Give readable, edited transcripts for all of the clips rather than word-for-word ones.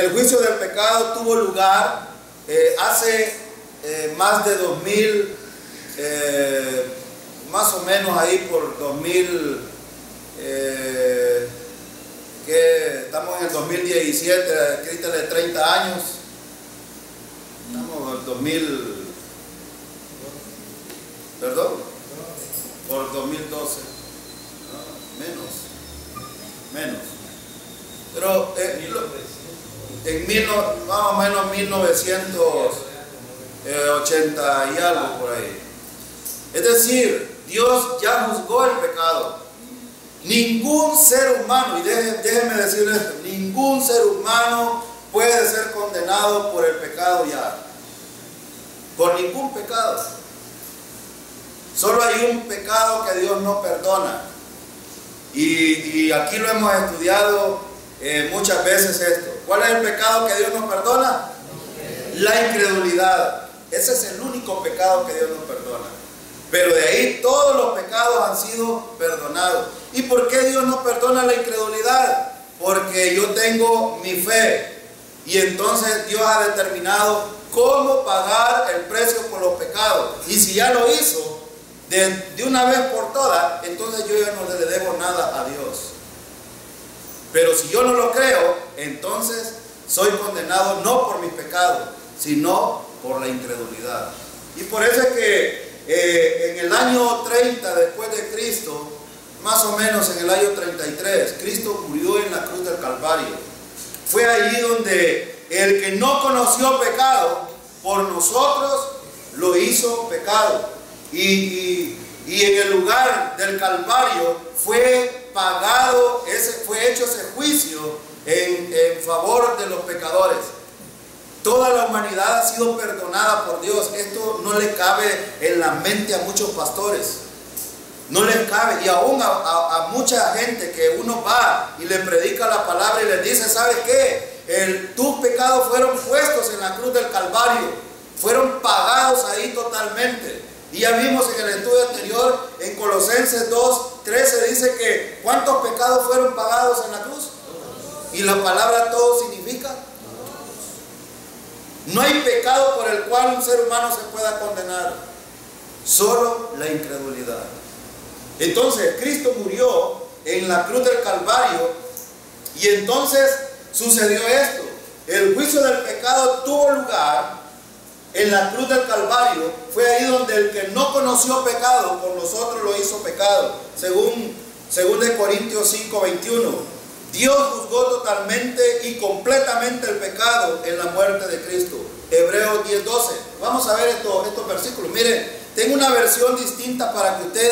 El juicio del pecado tuvo lugar hace más de 2000, más o menos ahí por 2000, que estamos en el 2017, quítale 30 años, estamos en el 2000, perdón, por 2012, menos, pero más o menos 1980 y algo por ahí. Es decir, Dios ya juzgó el pecado. Ningún ser humano, y déjenme decirles esto, ningún ser humano puede ser condenado por el pecado ya. Por ningún pecado. Solo hay un pecado que Dios no perdona. Y aquí lo hemos estudiado muchas veces esto. ¿Cuál es el pecado que Dios no perdona? La incredulidad. Ese es el único pecado que Dios no perdona. Pero de ahí todos los pecados han sido perdonados. ¿Y por qué Dios no perdona la incredulidad? Porque yo tengo mi fe. Y entonces Dios ha determinado cómo pagar el precio por los pecados. Y si ya lo hizo de una vez por todas, entonces yo ya no le debo nada a Dios. Pero si yo no lo creo, entonces soy condenado no por mis pecados, sino por la incredulidad. Y por eso es que en el año 30 después de Cristo, más o menos en el año 33, Cristo murió en la cruz del Calvario. Fue allí donde el que no conoció pecado, por nosotros lo hizo pecado. Y en el lugar del Calvario fue pagado, fue hecho ese juicio en favor de los pecadores. Toda la humanidad ha sido perdonada por Dios. Esto no le cabe en la mente a muchos pastores. No les cabe. Y aún a mucha gente que uno va y le predica la palabra y les dice, ¿sabes qué? Tus pecados fueron puestos en la cruz del Calvario. Fueron pagados ahí totalmente. Y ya vimos en el estudio anterior, en Colosenses 2:13 dice que ¿cuántos pecados fueron pagados en la cruz? Y la palabra todo significa. No hay pecado por el cual un ser humano se pueda condenar, solo la incredulidad. Entonces Cristo murió en la cruz del Calvario y entonces sucedió esto. El juicio del pecado tuvo lugar en la cruz del Calvario. Fue ahí donde el que no conoció pecado por nosotros lo hizo pecado, según de Corintios 5:21. Dios juzgó totalmente y completamente el pecado en la muerte de Cristo. Hebreos 10:12. Vamos a ver estos versículos. Miren, tengo una versión distinta para que usted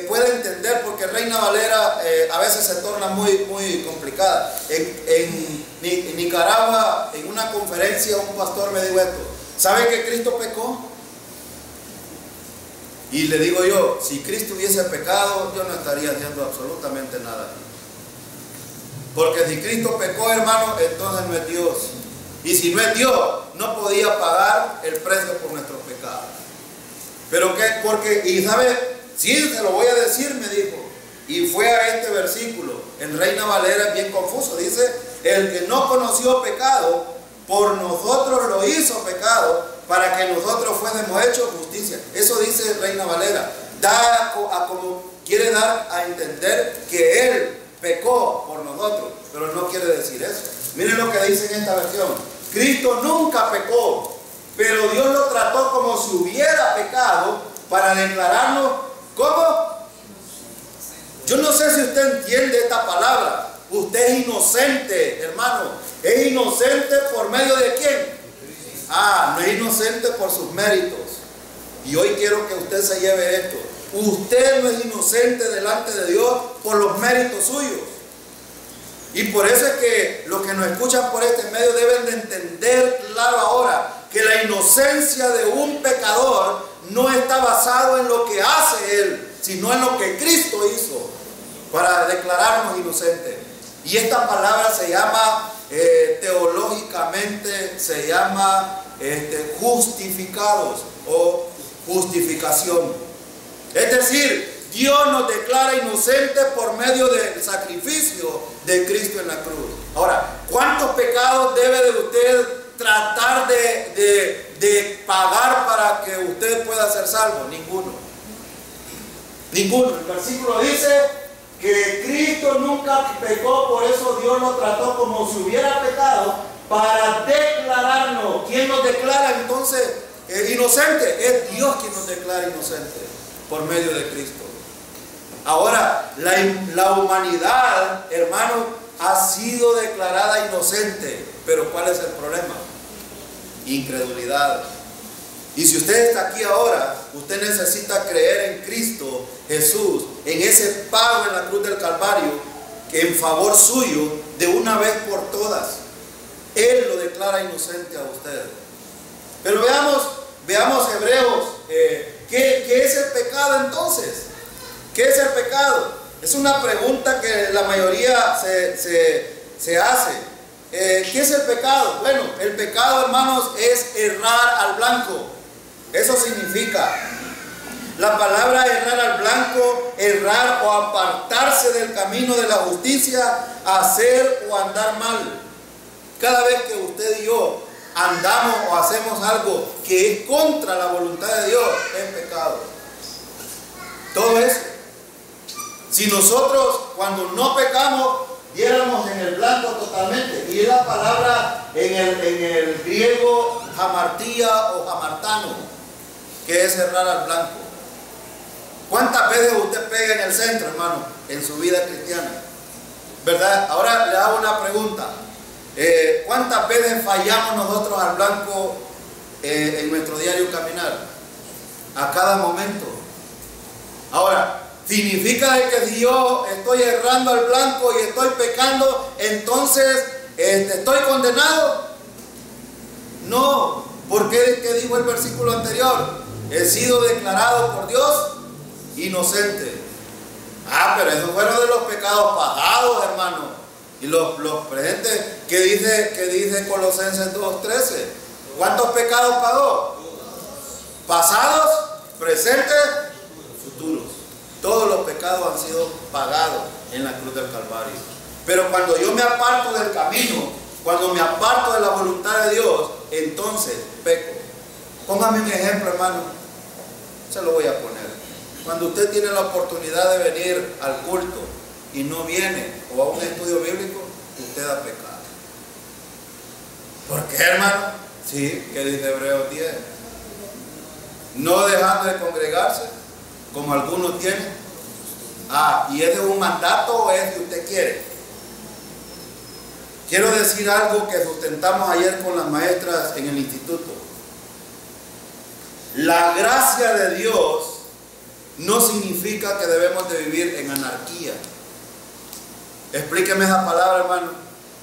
pueda entender, porque Reina Valera a veces se torna muy complicada. En Nicaragua, en una conferencia, un pastor me dijo esto: ¿sabe que Cristo pecó? Y le digo yo, si Cristo hubiese pecado, yo no estaría haciendo absolutamente nada. Porque si Cristo pecó, hermano, entonces no es Dios. Y si no es Dios, no podía pagar el precio por nuestros pecados. Pero que, porque, y sabe, sí, se lo voy a decir, me dijo. Y fue a este versículo, en Reina Valera es bien confuso. Dice, el que no conoció pecado, por nosotros lo hizo pecado, para que nosotros fuésemos hechos justicia. Eso dice Reina Valera. Quiere dar a entender que Él pecó por nosotros, pero no quiere decir eso. Miren lo que dice en esta versión: Cristo nunca pecó, pero Dios lo trató como si hubiera pecado para declararnos ¿cómo? Yo no sé si usted entiende esta palabra. Usted es inocente, hermano. ¿Es inocente por medio de quién? No es inocente por sus méritos. Y hoy quiero que usted se lleve esto. Usted no es inocente delante de Dios por los méritos suyos. Y por eso es que los que nos escuchan por este medio deben de entender claro ahora que la inocencia de un pecador no está basado en lo que hace él, sino en lo que Cristo hizo para declararnos inocentes. Y esta palabra se llama teológicamente se llama justificados o justificación. Es decir, Dios nos declara inocentes por medio del sacrificio de Cristo en la cruz. Ahora, ¿cuántos pecados debe de usted tratar de pagar para que usted pueda ser salvo? Ninguno. Ninguno. El versículo dice que Cristo nunca pecó, por eso Dios lo trató como si hubiera pecado, para declararnos. ¿Quién nos declara entonces inocente? Es Dios quien nos declara inocente por medio de Cristo. Ahora, la humanidad, hermano, ha sido declarada inocente. Pero ¿cuál es el problema? Incredulidad. Y si usted está aquí ahora, usted necesita creer en Cristo Jesús, en ese pago en la cruz del Calvario, que en favor suyo, de una vez por todas. Él lo declara inocente a usted. Pero veamos Hebreos, ¿qué es el pecado entonces? ¿Qué es el pecado? Es una pregunta que la mayoría se hace. ¿Qué es el pecado? Bueno, el pecado, hermanos, es errar al blanco. Eso significa la palabra errar al blanco, errar o apartarse del camino de la justicia, hacer o andar mal. Cada vez que usted y yo andamos o hacemos algo que es contra la voluntad de Dios, es pecado. Todo eso. Si nosotros, cuando no pecamos, diéramos en el blanco totalmente, y es la palabra en el griego hamartía o hamartano, que es errar al blanco. ¿Cuántas veces usted pega en el centro, hermano, en su vida cristiana? ¿Verdad? Ahora le hago una pregunta. ¿Cuántas veces fallamos nosotros al blanco en nuestro diario caminar? A cada momento. Ahora, ¿significa de que si yo estoy errando al blanco y estoy pecando, entonces estoy condenado? No, porque ¿qué dijo el versículo anterior? He sido declarado por Dios inocente. Pero esos fueron de los pecados pasados, hermano. Y los presentes, ¿qué dice Colosenses 2:13? ¿Cuántos pecados pagó? Pasados, presentes, futuros. Todos los pecados han sido pagados en la cruz del Calvario. Pero cuando yo me aparto del camino, cuando me aparto de la voluntad de Dios, entonces peco. Póngame un ejemplo, hermano. Se lo voy a poner. Cuando usted tiene la oportunidad de venir al culto y no viene, o a un estudio bíblico, usted ha pecado. ¿Por qué, hermano? Sí, que dice Hebreos 10. No dejando de congregarse, como algunos tienen. ¿Y es de un mandato o es que usted quiere? Quiero decir algo que sustentamos ayer con las maestras en el instituto. La gracia de Dios no significa que debemos de vivir en anarquía. Explíqueme esa palabra, hermano.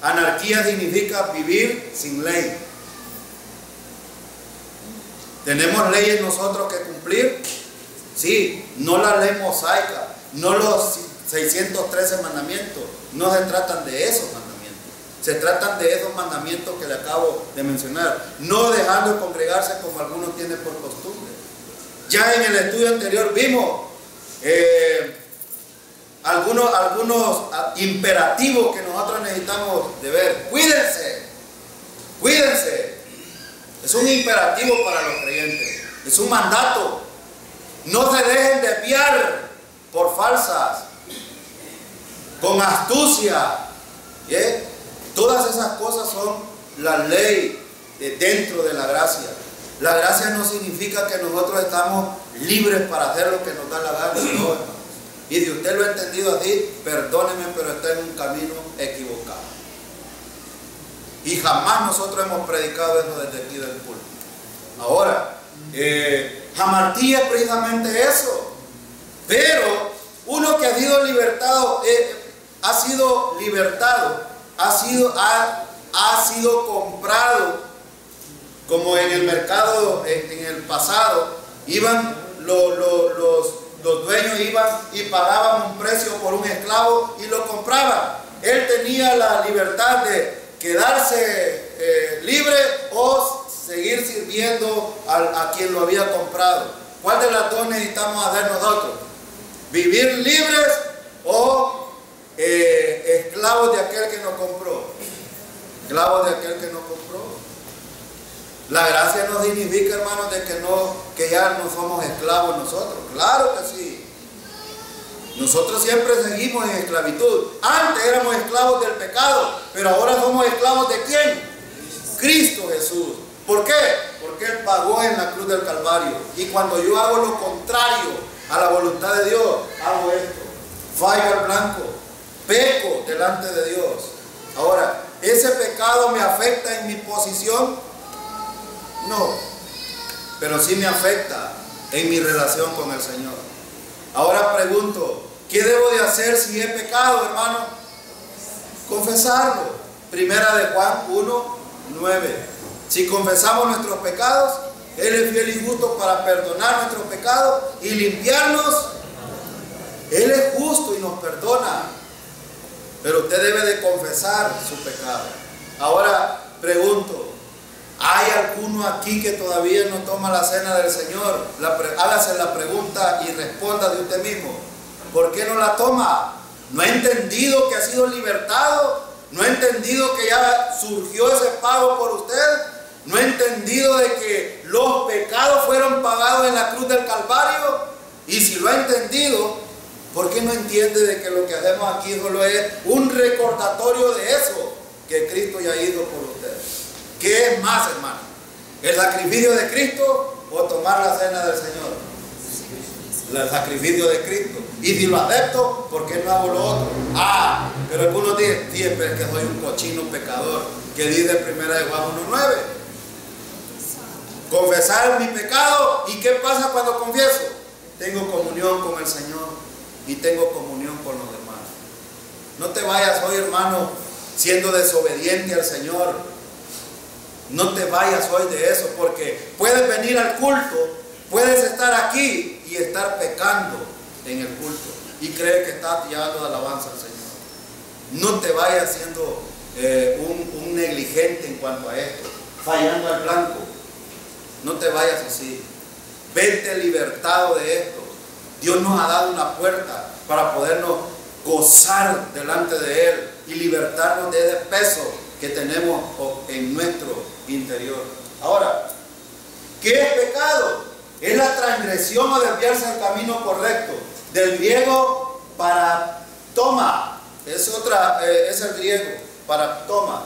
Anarquía significa vivir sin ley. ¿Tenemos leyes nosotros que cumplir? Sí, no la ley mosaica, no los 613 mandamientos. No se tratan de esos mandamientos. Se tratan de esos mandamientos que le acabo de mencionar. No dejando de congregarse como algunos tienen por costumbre. Ya en el estudio anterior vimos algunos imperativos que nosotros necesitamos de ver. Cuídense, cuídense. Es un imperativo para los creyentes. Es un mandato. No se dejen desviar por falsas, con astucia. Todas esas cosas son la ley dentro de la gracia. La gracia no significa que nosotros estamos libres para hacer lo que nos da la gana, no, hermanos. Y si usted lo ha entendido así, perdóneme, pero está en un camino equivocado. Y jamás nosotros hemos predicado eso desde aquí del culto. Ahora, hamartía es precisamente eso. Pero uno que ha sido libertado, ha sido comprado, como en el mercado en el pasado, iban los dueños iban y pagaban un precio por un esclavo y lo compraban. Él tenía la libertad de quedarse libre o seguir sirviendo a quien lo había comprado. ¿Cuál de las dos necesitamos hacer nosotros? ¿Vivir libres o esclavos de aquel que nos compró? Esclavos de aquel que nos compró. La gracia no significa, hermanos, de que ya no somos esclavos nosotros. Claro que sí. Nosotros siempre seguimos en esclavitud. Antes éramos esclavos del pecado, pero ahora somos esclavos ¿de quién? Cristo Jesús. ¿Por qué? Porque Él pagó en la cruz del Calvario. Y cuando yo hago lo contrario a la voluntad de Dios, hago esto. Fallo al blanco. Peco delante de Dios. Ahora, ¿ese pecado me afecta en mi posición? No. Pero sí me afecta en mi relación con el Señor. Ahora pregunto, ¿qué debo de hacer si he pecado, hermano? Confesarlo. Primera de Juan 1:9. Si confesamos nuestros pecados, Él es fiel y justo para perdonar nuestros pecados y limpiarnos. Él es justo y nos perdona. Pero usted debe de confesar su pecado. Ahora pregunto, ¿hay alguno aquí que todavía no toma la cena del Señor? Hágase la pregunta y responda de usted mismo. ¿Por qué no la toma? ¿No ha entendido que ha sido libertado? ¿No ha entendido que ya surgió ese pago por usted? ¿No ha entendido de que los pecados fueron pagados en la cruz del Calvario? Y si lo ha entendido, ¿por qué no entiende de que lo que hacemos aquí solo es un recordatorio de eso que Cristo ya hizo por usted? ¿Qué es más, hermano? ¿El sacrificio de Cristo o tomar la cena del Señor? El sacrificio de Cristo. Y si lo acepto, ¿por qué no hago lo otro? Pero algunos dicen, siempre es que soy un cochino pecador, que dice 1 de Juan 1:9. Confesar mi pecado. ¿Y qué pasa cuando confieso? Tengo comunión con el Señor y tengo comunión con los demás. No te vayas hoy, hermano, siendo desobediente al Señor. No te vayas hoy de eso, porque puedes venir al culto, puedes estar aquí y estar pecando en el culto y creer que estás llevando de alabanza al Señor. No te vayas siendo un negligente en cuanto a esto, fallando al blanco. No te vayas así. Vete libertado de esto. Dios nos ha dado una puerta para podernos gozar delante de Él y libertarnos de ese peso que tenemos en nuestro interior. Ahora, ¿qué es pecado? Es la transgresión o desviarse del camino correcto. Del griego paratoma, es el griego, paratoma.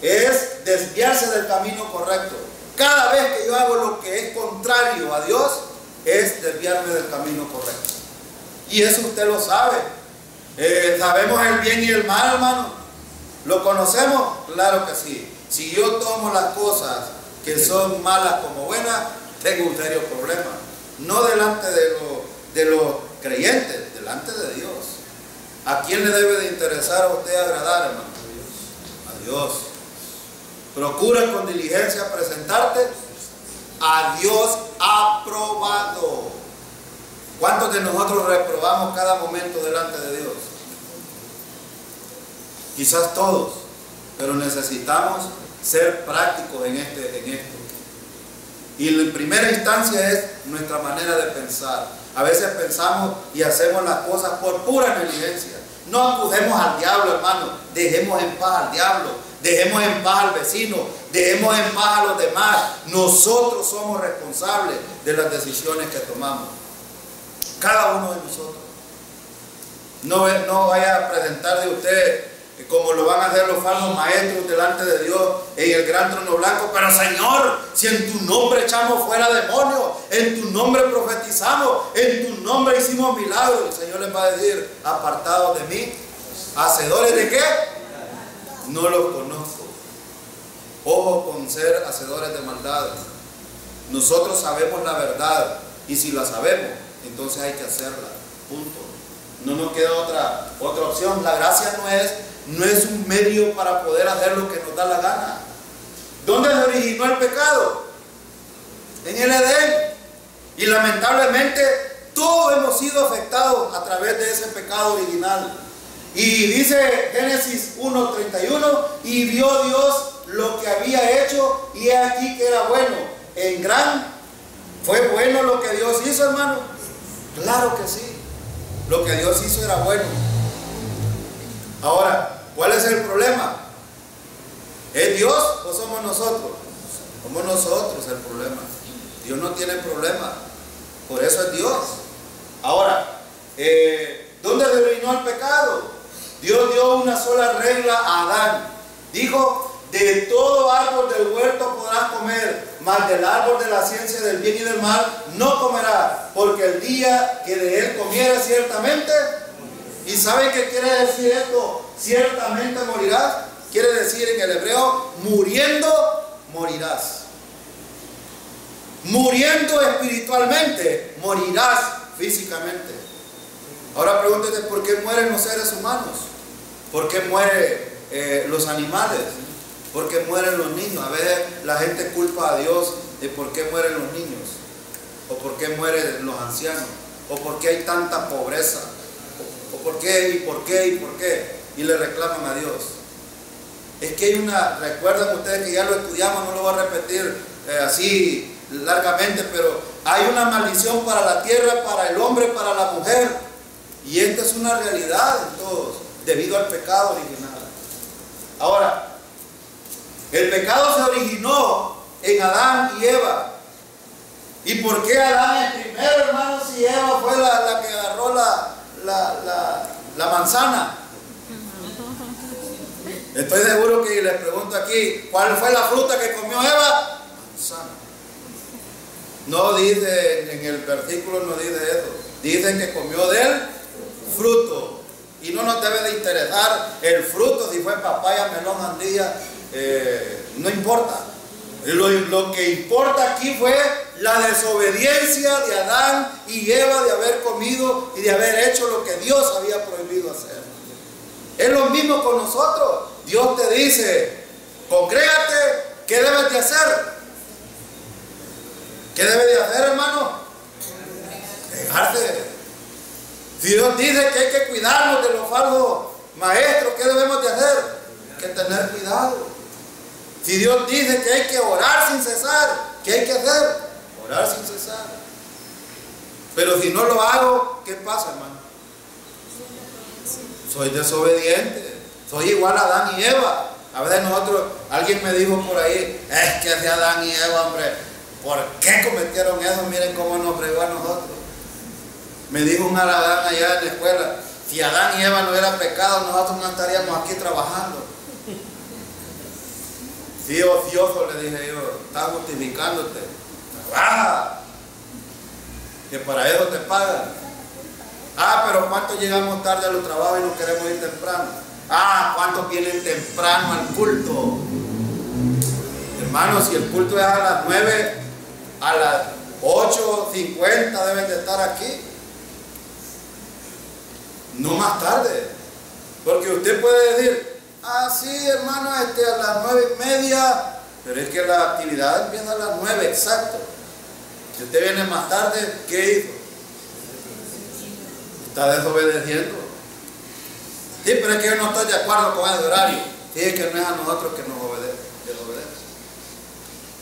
Es desviarse del camino correcto. Cada vez que yo hago lo que es contrario a Dios, es desviarme del camino correcto. Y eso usted lo sabe. ¿Sabemos el bien y el mal, hermano? ¿Lo conocemos? Claro que sí. Si yo tomo las cosas que son malas como buenas, tengo un serio problema. No delante de los creyentes, delante de Dios. ¿A quién le debe de interesar a usted agradar, hermano? A Dios. Procura con diligencia presentarte a Dios aprobado. ¿Cuántos de nosotros reprobamos cada momento delante de Dios? Quizás todos, pero necesitamos ser prácticos en esto. Y en primera instancia es nuestra manera de pensar. A veces pensamos y hacemos las cosas por pura negligencia. No acudemos al diablo, hermano. Dejemos en paz al diablo. Dejemos en paz al vecino. Dejemos en paz a los demás. Nosotros somos responsables de las decisiones que tomamos. Cada uno de nosotros. No vaya a presentar de usted como lo van a hacer los falsos maestros delante de Dios en el gran trono blanco. Pero Señor, si en tu nombre echamos fuera demonios, en tu nombre profetizamos, en tu nombre hicimos milagros, el Señor les va a decir: apartados de mí, hacedores de qué, no los conozco. Ojo con ser hacedores de maldad. Nosotros sabemos la verdad, y si la sabemos, entonces hay que hacerla, punto. No nos queda otra opción. La gracia no es un medio para poder hacer lo que nos da la gana. ¿Dónde se originó el pecado? En el Edén. Y lamentablemente todos hemos sido afectados a través de ese pecado original. Y dice Génesis 1:31: y vio Dios lo que había hecho, y he aquí que era bueno. ¿Fue bueno lo que Dios hizo, hermano? Claro que sí. Lo que Dios hizo era bueno. Ahora, ¿cuál es el problema? ¿Es Dios o somos nosotros? Somos nosotros el problema. Dios no tiene problema. Por eso es Dios. Ahora, ¿dónde se originó el pecado? Dios dio una sola regla a Adán. Dijo: de todo árbol del huerto podrás comer, mas del árbol de la ciencia del bien y del mal no comerás, porque el día que de él comieras ciertamente. ¿Y saben qué quiere decir esto? Ciertamente morirás. Quiere decir en el hebreo: muriendo morirás. Muriendo espiritualmente, morirás físicamente. Ahora pregúntate: ¿por qué mueren los seres humanos? ¿Por qué mueren los animales? ¿Por qué mueren los niños? A veces la gente culpa a Dios de por qué mueren los niños, o por qué mueren los ancianos, o por qué hay tanta pobreza, o por qué, y por qué, y por qué, y le reclaman a Dios. Es que hay una, recuerdan ustedes que ya lo estudiamos, no lo voy a repetir así largamente, pero hay una maldición para la tierra, para el hombre, para la mujer, y esta es una realidad en todos, debido al pecado original. Ahora, el pecado se originó en Adán y Eva. ¿Y por qué Adán es primero, hermanos, si Eva fue la que agarró la manzana? Estoy seguro que les pregunto aquí: ¿cuál fue la fruta que comió Eva? Manzana. No dice, en el versículo no dice eso. Dice que comió del fruto. Y no nos debe de interesar el fruto, si fue papaya, melón, sandía, no importa. Lo que importa aquí fue la desobediencia de Adán y Eva de haber comido y de haber hecho lo que Dios había prohibido hacer. Es lo mismo con nosotros. Dios te dice: congrégate, ¿qué debes de hacer? ¿Qué debes de hacer, hermano? Congregarse. Si Dios dice que hay que cuidarnos de los falsos maestros, ¿qué debemos de hacer? Hay que tener cuidado. Si Dios dice que hay que orar sin cesar, ¿qué hay que hacer? Orar sin cesar. Pero si no lo hago, ¿qué pasa, hermano? Soy desobediente. Soy igual a Adán y Eva. A veces alguien me dijo por ahí: es que de Adán y Eva, hombre, ¿por qué cometieron eso? Miren cómo nos fregó a nosotros. Me dijo un Adán allá en la escuela: si Adán y Eva no hubieran pecado, nosotros no estaríamos aquí trabajando. Sí, ocioso, le dije yo, estás justificándote. Trabaja, que para eso te pagan. Ah, pero ¿cuántos llegamos tarde a los trabajos y no queremos ir temprano? Ah, ¿cuántos vienen temprano al culto? Hermanos, si el culto es a las 9, a las 8:50 deben de estar aquí. No más tarde. Porque usted puede decir: ah, sí, hermano, a las 9:30, pero es que la actividad empieza a las 9, exacto. Si usted viene más tarde, ¿qué hizo? Está desobedeciendo. Sí, pero es que yo no estoy de acuerdo con ese horario. Sí, es que no es a nosotros que nos desobedece.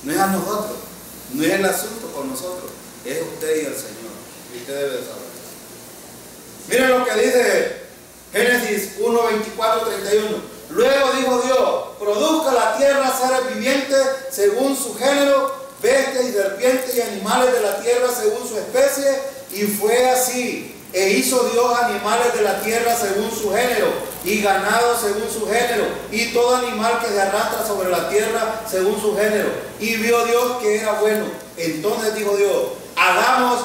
No es a nosotros. No es el asunto con nosotros. Es usted y el Señor. Y usted debe de saber. Miren lo que dice Génesis 1, 24, 31. Luego dijo Dios: produzca la tierra seres vivientes según su género, bestias y serpientes y animales de la tierra según su especie. Y fue así. E hizo Dios animales de la tierra según su género, y ganado según su género, y todo animal que se arrastra sobre la tierra según su género. Y vio Dios que era bueno. Entonces dijo Dios: hagamos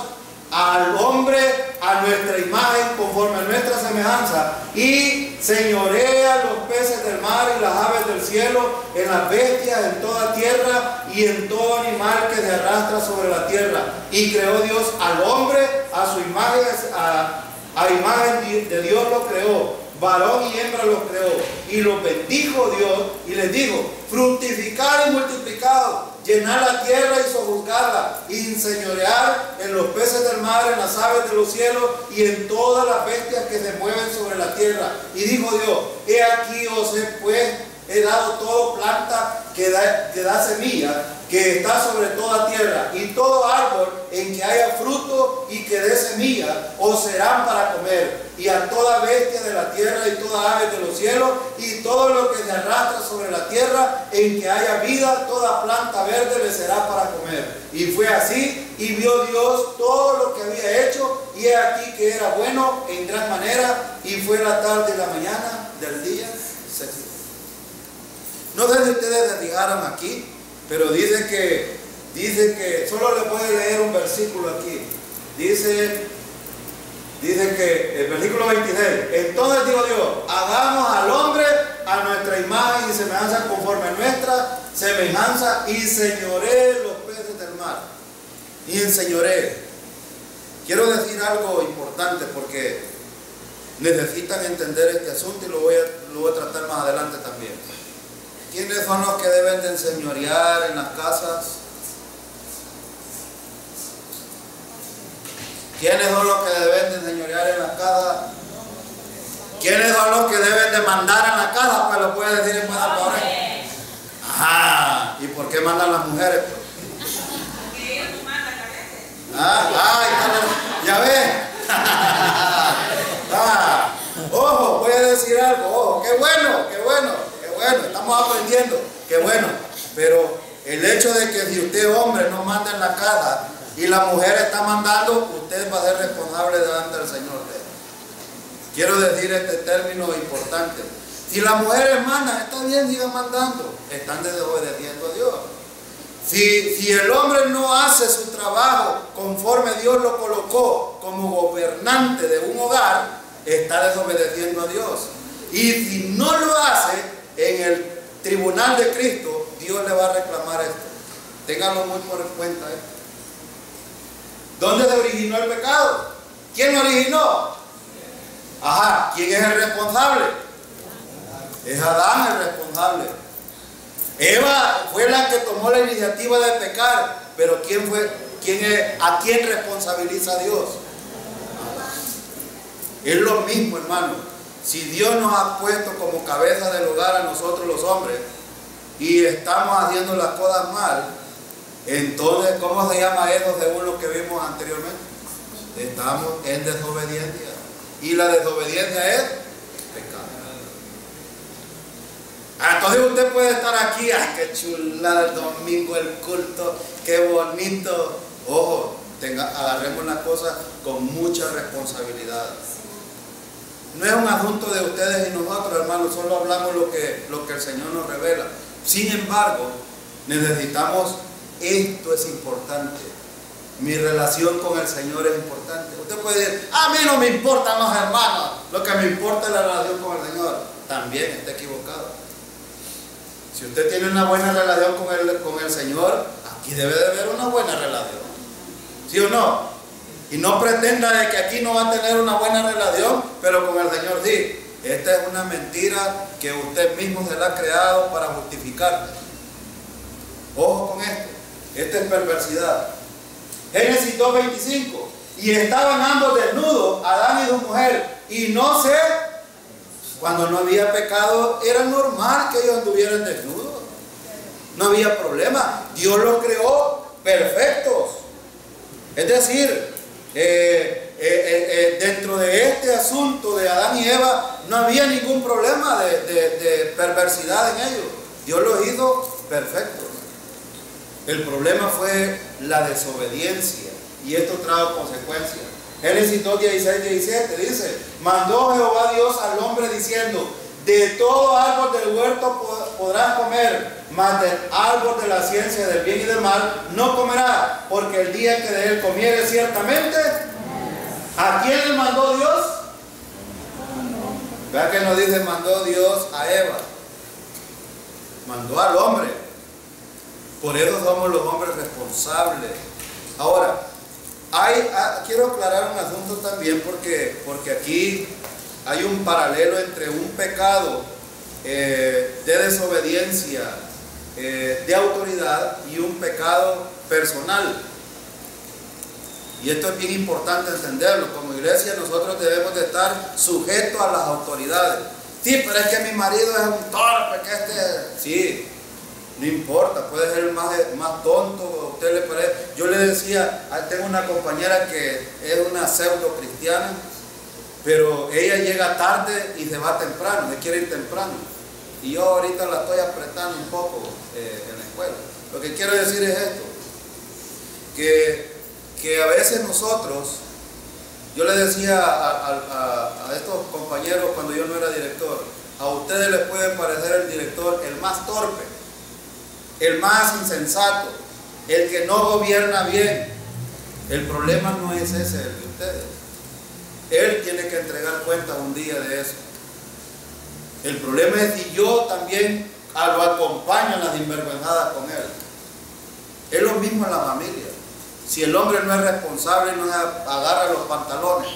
al hombre a nuestra imagen, conforme a nuestra semejanza, y señorea los peces del mar y las aves del cielo, en las bestias, en toda tierra y en todo animal que se arrastra sobre la tierra. Y creó Dios al hombre a su imagen, a imagen de Dios lo creó, varón y hembra los creó, y los bendijo Dios y les dijo: fructificar y multiplicaos, llenar la tierra y sojuzgarla, y enseñorear en los peces del mar, en las aves de los cielos y en todas las bestias que se mueven sobre la tierra. Y dijo Dios: he aquí os he dado toda planta que da semilla, que está sobre toda tierra, y todo árbol en que haya fruto y que dé semilla os serán para comer, y a toda bestia de la tierra y toda ave de los cielos y todo lo que se arrastra sobre la tierra en que haya vida, toda planta verde le será para comer. Y fue así, y vio Dios todo lo que había hecho, y he aquí que era bueno en gran manera, y fue la tarde y la mañana del día sexto. No sé si ustedes se fijaron aquí, pero dice que solo les voy a leer un versículo aquí. Dice que el versículo 26, entonces dijo Dios, hagamos al hombre a nuestra imagen y semejanza, conforme a nuestra semejanza, y señoree los peces del mar. Y enseñoree. Quiero decir algo importante porque necesitan entender este asunto y lo voy a tratar más adelante también. ¿Quiénes son los que deben de enseñorear en las casas? ¿Quiénes son los que deben de enseñorear en las casas? ¿Quiénes son los que deben de mandar en la casa? Pues lo puede decir en buena palabra. Ajá. ¿Y por qué mandan las mujeres? Pues? Porque ellos no mandan a veces. Ya ves. Ojo, voy a decir algo. Ojo, qué bueno. Estamos aprendiendo. Qué bueno. Pero el hecho de que si usted hombre no manda en la casa y la mujer está mandando, usted va a ser responsable delante del Señor. Quiero decir este término importante. Si las mujeres mandan, está bien, sigan mandando. Están desobedeciendo a Dios. Si el hombre no hace su trabajo conforme Dios lo colocó como gobernante de un hogar, está desobedeciendo a Dios. Y si no lo hace, en el tribunal de Cristo, Dios le va a reclamar esto. Ténganlo muy por cuenta. ¿Dónde se originó el pecado? ¿Quién lo originó? Ajá, ¿quién es el responsable? Es Adán el responsable. Eva fue la que tomó la iniciativa de pecar, pero ¿a quién responsabiliza a Dios? Es lo mismo, hermano. Si Dios nos ha puesto como cabeza del hogar a nosotros los hombres y estamos haciendo las cosas mal, entonces, ¿cómo se llama eso según lo que vimos anteriormente? Estamos en desobediencia. Y la desobediencia es pecado. Entonces usted puede estar aquí, ¡ay, qué chulada el domingo, el culto, qué bonito! Ojo, agarremos las cosas con mucha responsabilidad. No es un asunto de ustedes y nosotros, hermanos, solo hablamos lo que el Señor nos revela. Sin embargo, necesitamos, esto es importante. Mi relación con el Señor es importante. Usted puede decir, a mí no me importan los hermanos, lo que me importa es la relación con el Señor. También está equivocado. Si usted tiene una buena relación con el Señor, aquí debe de haber una buena relación. ¿Sí o no? Y no pretenda de que aquí no va a tener una buena relación, pero con el Señor sí. Esta es una mentira que usted mismo se la ha creado para justificar. Ojo con esto. Esta es perversidad. Génesis 2:25. Y estaban ambos desnudos, Adán y su mujer. Y no sé, cuando no había pecado, era normal que ellos anduvieran desnudos. No había problema. Dios los creó perfectos. Es decir, dentro de este asunto de Adán y Eva no había ningún problema de perversidad en ellos. Dios los hizo perfectos. El problema fue la desobediencia y esto trajo consecuencias. Génesis 2:16-17 dice: mandó Jehová Dios al hombre diciendo: de todo árbol del huerto podrás comer, mas del árbol de la ciencia del bien y del mal no comerás, porque el día que de él comieres ciertamente. ¿A quién le mandó Dios? Vea que nos dice mandó Dios a Eva. Mandó al hombre. Por eso somos los hombres responsables. Ahora, quiero aclarar un asunto también porque aquí hay un paralelo entre un pecado de desobediencia, de autoridad, y un pecado personal. Y esto es bien importante entenderlo. Como iglesia nosotros debemos de estar sujetos a las autoridades. Sí, pero es que mi marido es un torpe, sí. No importa, puede ser el más tonto, a usted le parece. Yo le decía, tengo una compañera que es una pseudo cristiana, pero ella llega tarde y se va temprano, se quiere ir temprano. Y yo ahorita la estoy apretando un poco en la escuela. Lo que quiero decir es esto, que a veces nosotros, yo le decía a estos compañeros cuando yo no era director, a ustedes les puede parecer el director el más torpe, el más insensato, el que no gobierna bien. El problema no es ese, el de ustedes. Él tiene que entregar cuenta un día de eso. El problema es si yo también lo acompaño en las sinvergüenzadas con él. Es lo mismo en la familia. Si el hombre no es responsable, no agarra los pantalones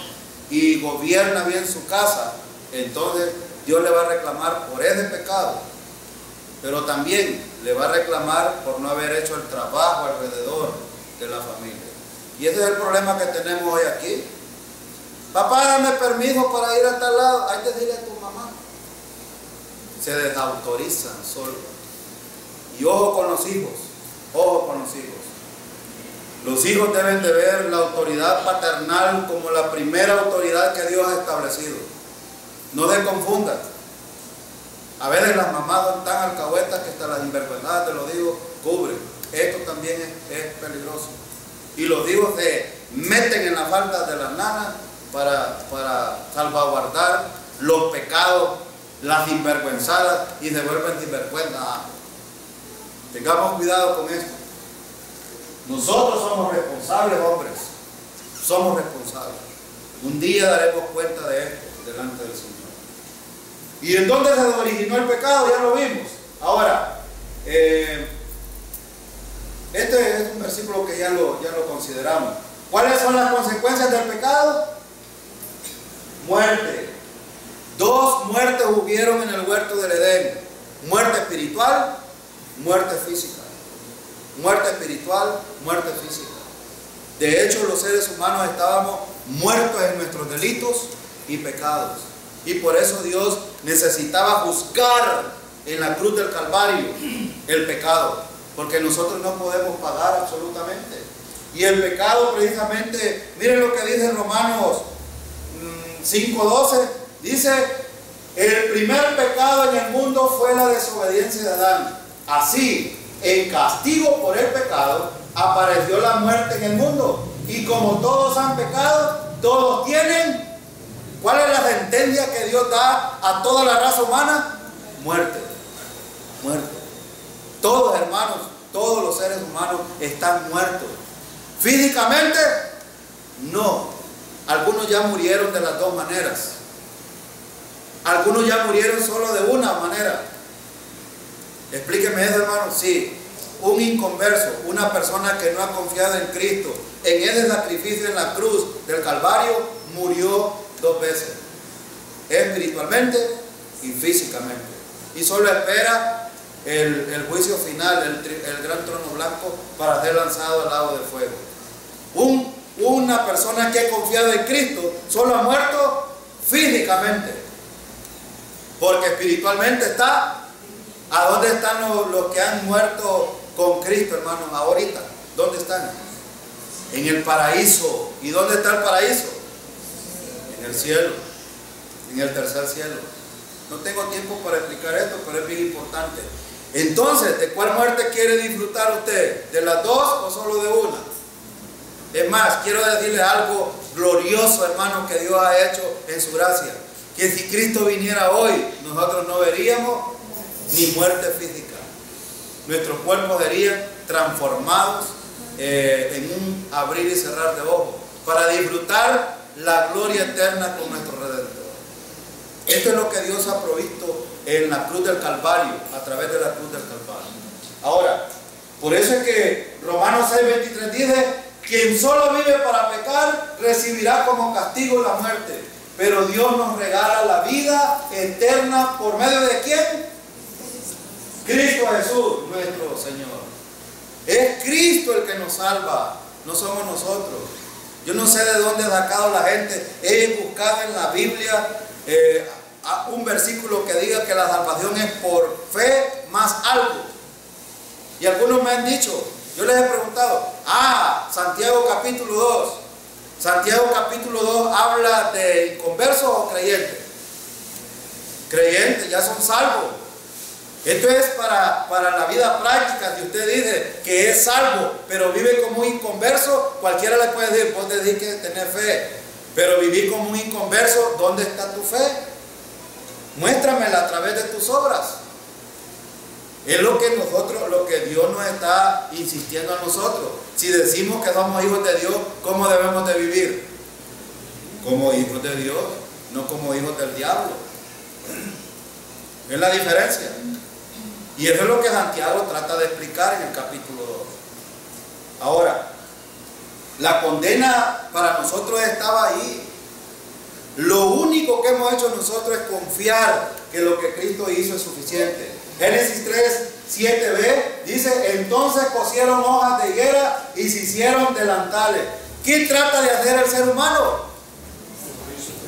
y gobierna bien su casa, entonces Dios le va a reclamar por ese pecado, pero también le va a reclamar por no haber hecho el trabajo alrededor de la familia. Y ese es el problema que tenemos hoy aquí. Papá, dame permiso para ir a tal lado. Hay que decirle a tu mamá. Se desautorizan solo. Y ojo con los hijos. Ojo con los hijos. Los hijos deben de ver la autoridad paternal como la primera autoridad que Dios ha establecido. No se confundan. A veces las mamás son tan alcahuetas que hasta las sinvergüenzadas, te lo digo, cubren. Esto también es peligroso. Y los hijos se meten en las faldas de las nanas para salvaguardar los pecados, las sinvergüenzadas, y se vuelven sinvergüenzas. Tengamos cuidado con esto. Nosotros somos responsables, hombres. Somos responsables. Un día daremos cuenta de esto delante del Señor. ¿Y en dónde se originó el pecado? Ya lo vimos. Ahora, este es un versículo que ya lo consideramos. ¿Cuáles son las consecuencias del pecado? Muerte. 2 muertes hubieron en el huerto del Edén. Muerte espiritual, muerte física. Muerte espiritual, muerte física. De hecho, los seres humanos estábamos muertos en nuestros delitos y pecados. Y por eso Dios necesitaba juzgar en la cruz del Calvario el pecado. Porque nosotros no podemos pagar absolutamente. Y el pecado precisamente, miren lo que dice Romanos 5:12. Dice, el primer pecado en el mundo fue la desobediencia de Adán. Así, en castigo por el pecado, apareció la muerte en el mundo. Y como todos han pecado, todos tienen... ¿Cuál es la sentencia que Dios da a toda la raza humana? Muerte. Muerte. Todos, hermanos, todos los seres humanos están muertos. Físicamente, no. Algunos ya murieron de las dos maneras. Algunos ya murieron solo de una manera. Explíqueme eso, hermano. Sí, un inconverso, una persona que no ha confiado en Cristo, en ese sacrificio en la cruz del Calvario, murió 2 veces, espiritualmente y físicamente. Y solo espera el juicio final, el gran trono blanco, para ser lanzado al lago de fuego. Una persona que ha confiado en Cristo solo ha muerto físicamente, porque espiritualmente está. ¿A dónde están los que han muerto con Cristo, hermanos? Ahorita, ¿dónde están? En el paraíso. ¿Y dónde está el paraíso? En el cielo, en el tercer cielo. No tengo tiempo para explicar esto, pero es bien importante. Entonces, ¿de cuál muerte quiere disfrutar usted? ¿De las dos o solo de una? Es más, quiero decirle algo glorioso, hermano, que Dios ha hecho en su gracia. Que si Cristo viniera hoy, nosotros no veríamos ni muerte física. Nuestros cuerpos serían transformados en un abrir y cerrar de ojos, para disfrutar la gloria eterna con nuestro Redentor. Esto es lo que Dios ha provisto en la cruz del Calvario, a través de la cruz del Calvario. Ahora, por eso es que Romanos 6:23 dice, quien solo vive para pecar, recibirá como castigo la muerte. Pero Dios nos regala la vida eterna, ¿por medio de quién? Cristo Jesús, nuestro Señor. Es Cristo el que nos salva, no somos nosotros. Yo no sé de dónde ha sacado la gente. He buscado en la Biblia un versículo que diga que la salvación es por fe más algo. Y algunos me han dicho, yo les he preguntado, Santiago capítulo 2. Santiago capítulo 2 habla de inconversos o creyentes. Creyentes, ya son salvos. Esto es para la vida práctica. Si usted dice que es salvo, pero vive como un inconverso, cualquiera le puede decir, vos te decís que tenés fe, pero vivir como un inconverso, ¿dónde está tu fe? Muéstramela a través de tus obras. Es lo que Dios nos está insistiendo a nosotros. Si decimos que somos hijos de Dios, ¿cómo debemos de vivir? Como hijos de Dios, no como hijos del diablo. Es la diferencia. Y eso es lo que Santiago trata de explicar en el capítulo 2. Ahora, la condena para nosotros estaba ahí. Lo único que hemos hecho nosotros es confiar que lo que Cristo hizo es suficiente. Génesis 3, 7b dice, entonces cosieron hojas de higuera y se hicieron delantales. ¿Qué trata de hacer el ser humano?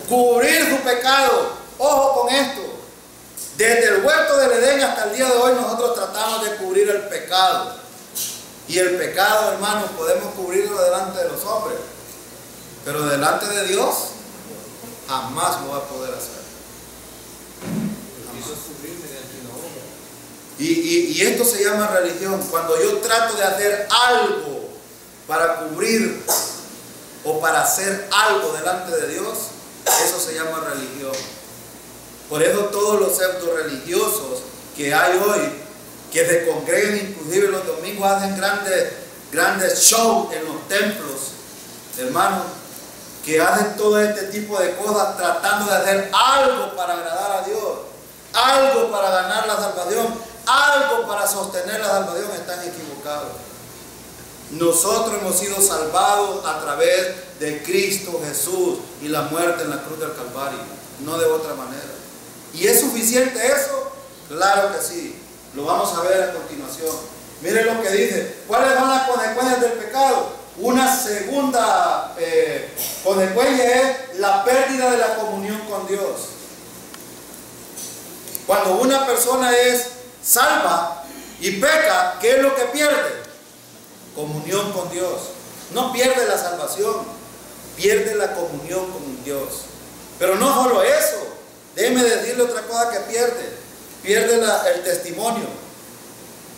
Cubrir su pecado. Ojo con esto. Desde el huerto del Edén hasta el día de hoy nosotros tratamos de cubrir el pecado. Y el pecado, hermanos, podemos cubrirlo delante de los hombres, pero delante de Dios jamás lo va a poder hacer. Y esto se llama religión. Cuando yo trato de hacer algo para cubrir o para hacer algo delante de Dios, eso se llama religión. Por eso todos los pseudo religiosos que hay hoy, que se congregan inclusive los domingos, hacen grandes shows en los templos, hermanos, que hacen todo este tipo de cosas tratando de hacer algo para agradar a Dios, algo para ganar la salvación, algo para sostener la salvación, están equivocados. Nosotros hemos sido salvados a través de Cristo Jesús y la muerte en la cruz del Calvario, no de otra manera. ¿Y es suficiente eso? Claro que sí. Lo vamos a ver a continuación. Miren lo que dice. ¿Cuáles son las consecuencias del pecado? Una segunda consecuencia es la pérdida de la comunión con Dios. Cuando una persona es salva y peca, ¿qué es lo que pierde? Comunión con Dios. No pierde la salvación, pierde la comunión con Dios. Pero no solo eso, déjeme decirle otra cosa que pierde. Pierde el testimonio.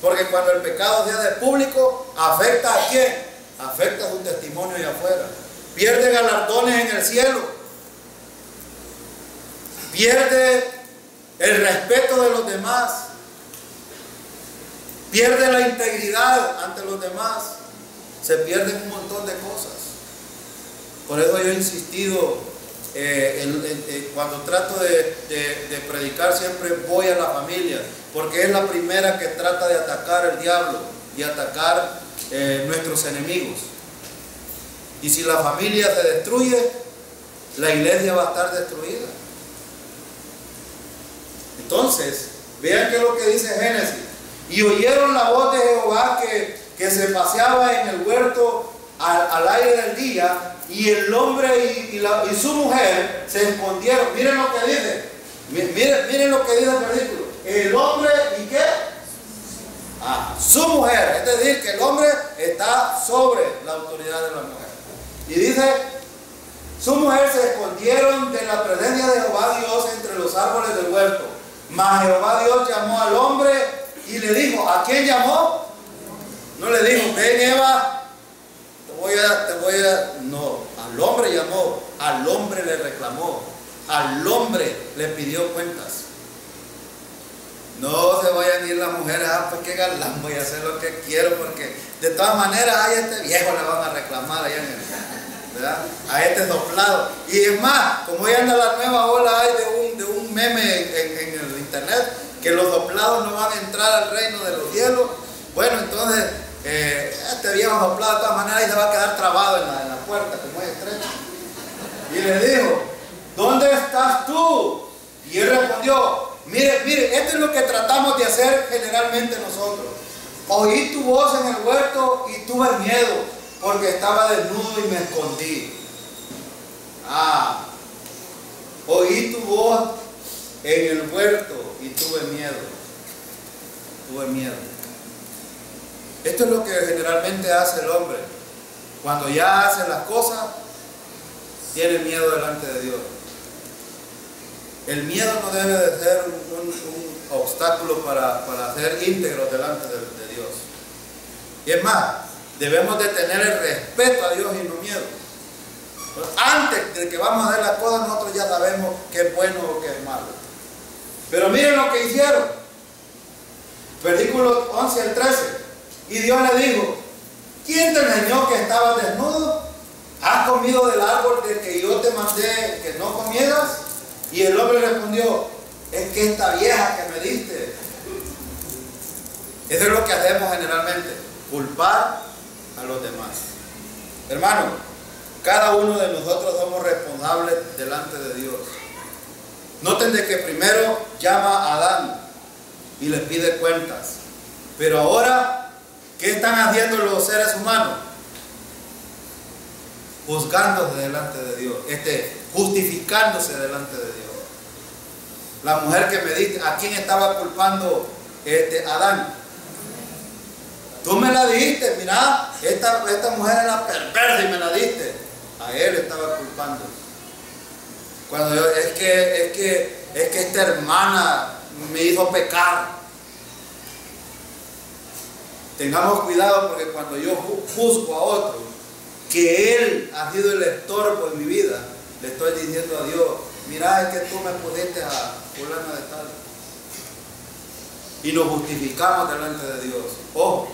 Porque cuando el pecado se hace público, ¿afecta a quién? Afecta a su testimonio allá afuera. Pierde galardones en el cielo. Pierde el respeto de los demás. Pierde la integridad ante los demás. Se pierden un montón de cosas. Por eso yo he insistido, cuando trato de predicar, siempre voy a la familia, porque es la primera que trata de atacar el diablo y atacar nuestros enemigos. Y si la familia se destruye, la iglesia va a estar destruida. Entonces, vean qué es lo que dice Génesis. Y oyeron la voz de Jehová que se paseaba en el huerto al aire del día, y el hombre y su mujer se escondieron. Miren lo que dice. Miren lo que dice el versículo. El hombre y ¿qué? Su mujer. Es decir, que el hombre está sobre la autoridad de la mujer. Y dice, su mujer se escondieron de la presencia de Jehová Dios entre los árboles del huerto. Mas Jehová Dios llamó al hombre y le dijo, ¿a quién llamó? No le dijo, ven Eva, no, al hombre llamó, al hombre le reclamó, al hombre le pidió cuentas. No se vayan a ir las mujeres, pues qué galán, voy a hacer lo que quiero, porque de todas maneras a este viejo le van a reclamar allá ¿verdad? A este soplado. Y es más, como ya anda la nueva ola hay de un meme en el internet, que los soplados no van a entrar al reino de los cielos. Bueno, entonces este viejo soplado de todas maneras ahí se va a quedar trabado en la puerta, como es estrecha. Y le dijo, ¿dónde estás tú? Y él respondió, mire, esto es lo que tratamos de hacer generalmente nosotros. Oí tu voz en el huerto y tuve miedo, porque estaba desnudo y me escondí. Oí tu voz en el huerto y tuve miedo. Esto es lo que generalmente hace el hombre. Cuando ya hace las cosas, tiene miedo delante de Dios. El miedo no debe de ser un obstáculo para ser íntegros delante de Dios. Y es más, debemos de tener el respeto a Dios y no miedo. Antes de que vamos a hacer las cosas, nosotros ya sabemos qué es bueno o qué es malo. Pero miren lo que hicieron. Versículos 11 al 13. Y Dios le dijo: ¿quién te enseñó que estabas desnudo? ¿Has comido del árbol del que yo te mandé que no comieras? Y el hombre respondió: es que esta vieja que me diste. Eso es lo que hacemos generalmente, culpar a los demás. Hermano, cada uno de nosotros somos responsables delante de Dios. Noten de que primero llama a Adán y le pide cuentas. Pero ahora, ¿qué están haciendo los seres humanos? Juzgándose delante de Dios, justificándose delante de Dios. La mujer que me diste, ¿a quién estaba culpando Adán? Tú me la diste, mira, esta mujer era perversa y me la diste. A él estaba culpando. Cuando yo, es que esta hermana me hizo pecar. Tengamos cuidado, porque cuando yo juzgo a otro, que él ha sido el estorbo en mi vida, le estoy diciendo a Dios: mira, es que tú me pusiste a fulana de tal. Y nos justificamos delante de Dios. Ojo,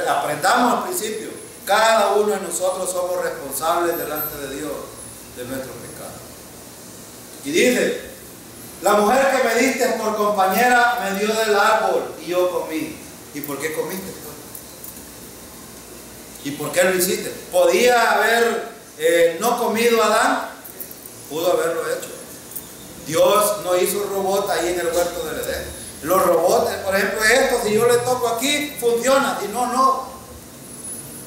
aprendamos al principio, cada uno de nosotros somos responsables delante de Dios de nuestros pecados. Y dice: la mujer que me diste por compañera me dio del árbol y yo comí. ¿Y por qué comiste? ¿Y por qué lo hiciste? ¿Podía haber no comido Adán? Pudo haberlo hecho. Dios no hizo robot ahí en el huerto del Edén. Los robots, por ejemplo, esto, si yo le toco aquí, funciona. Y no.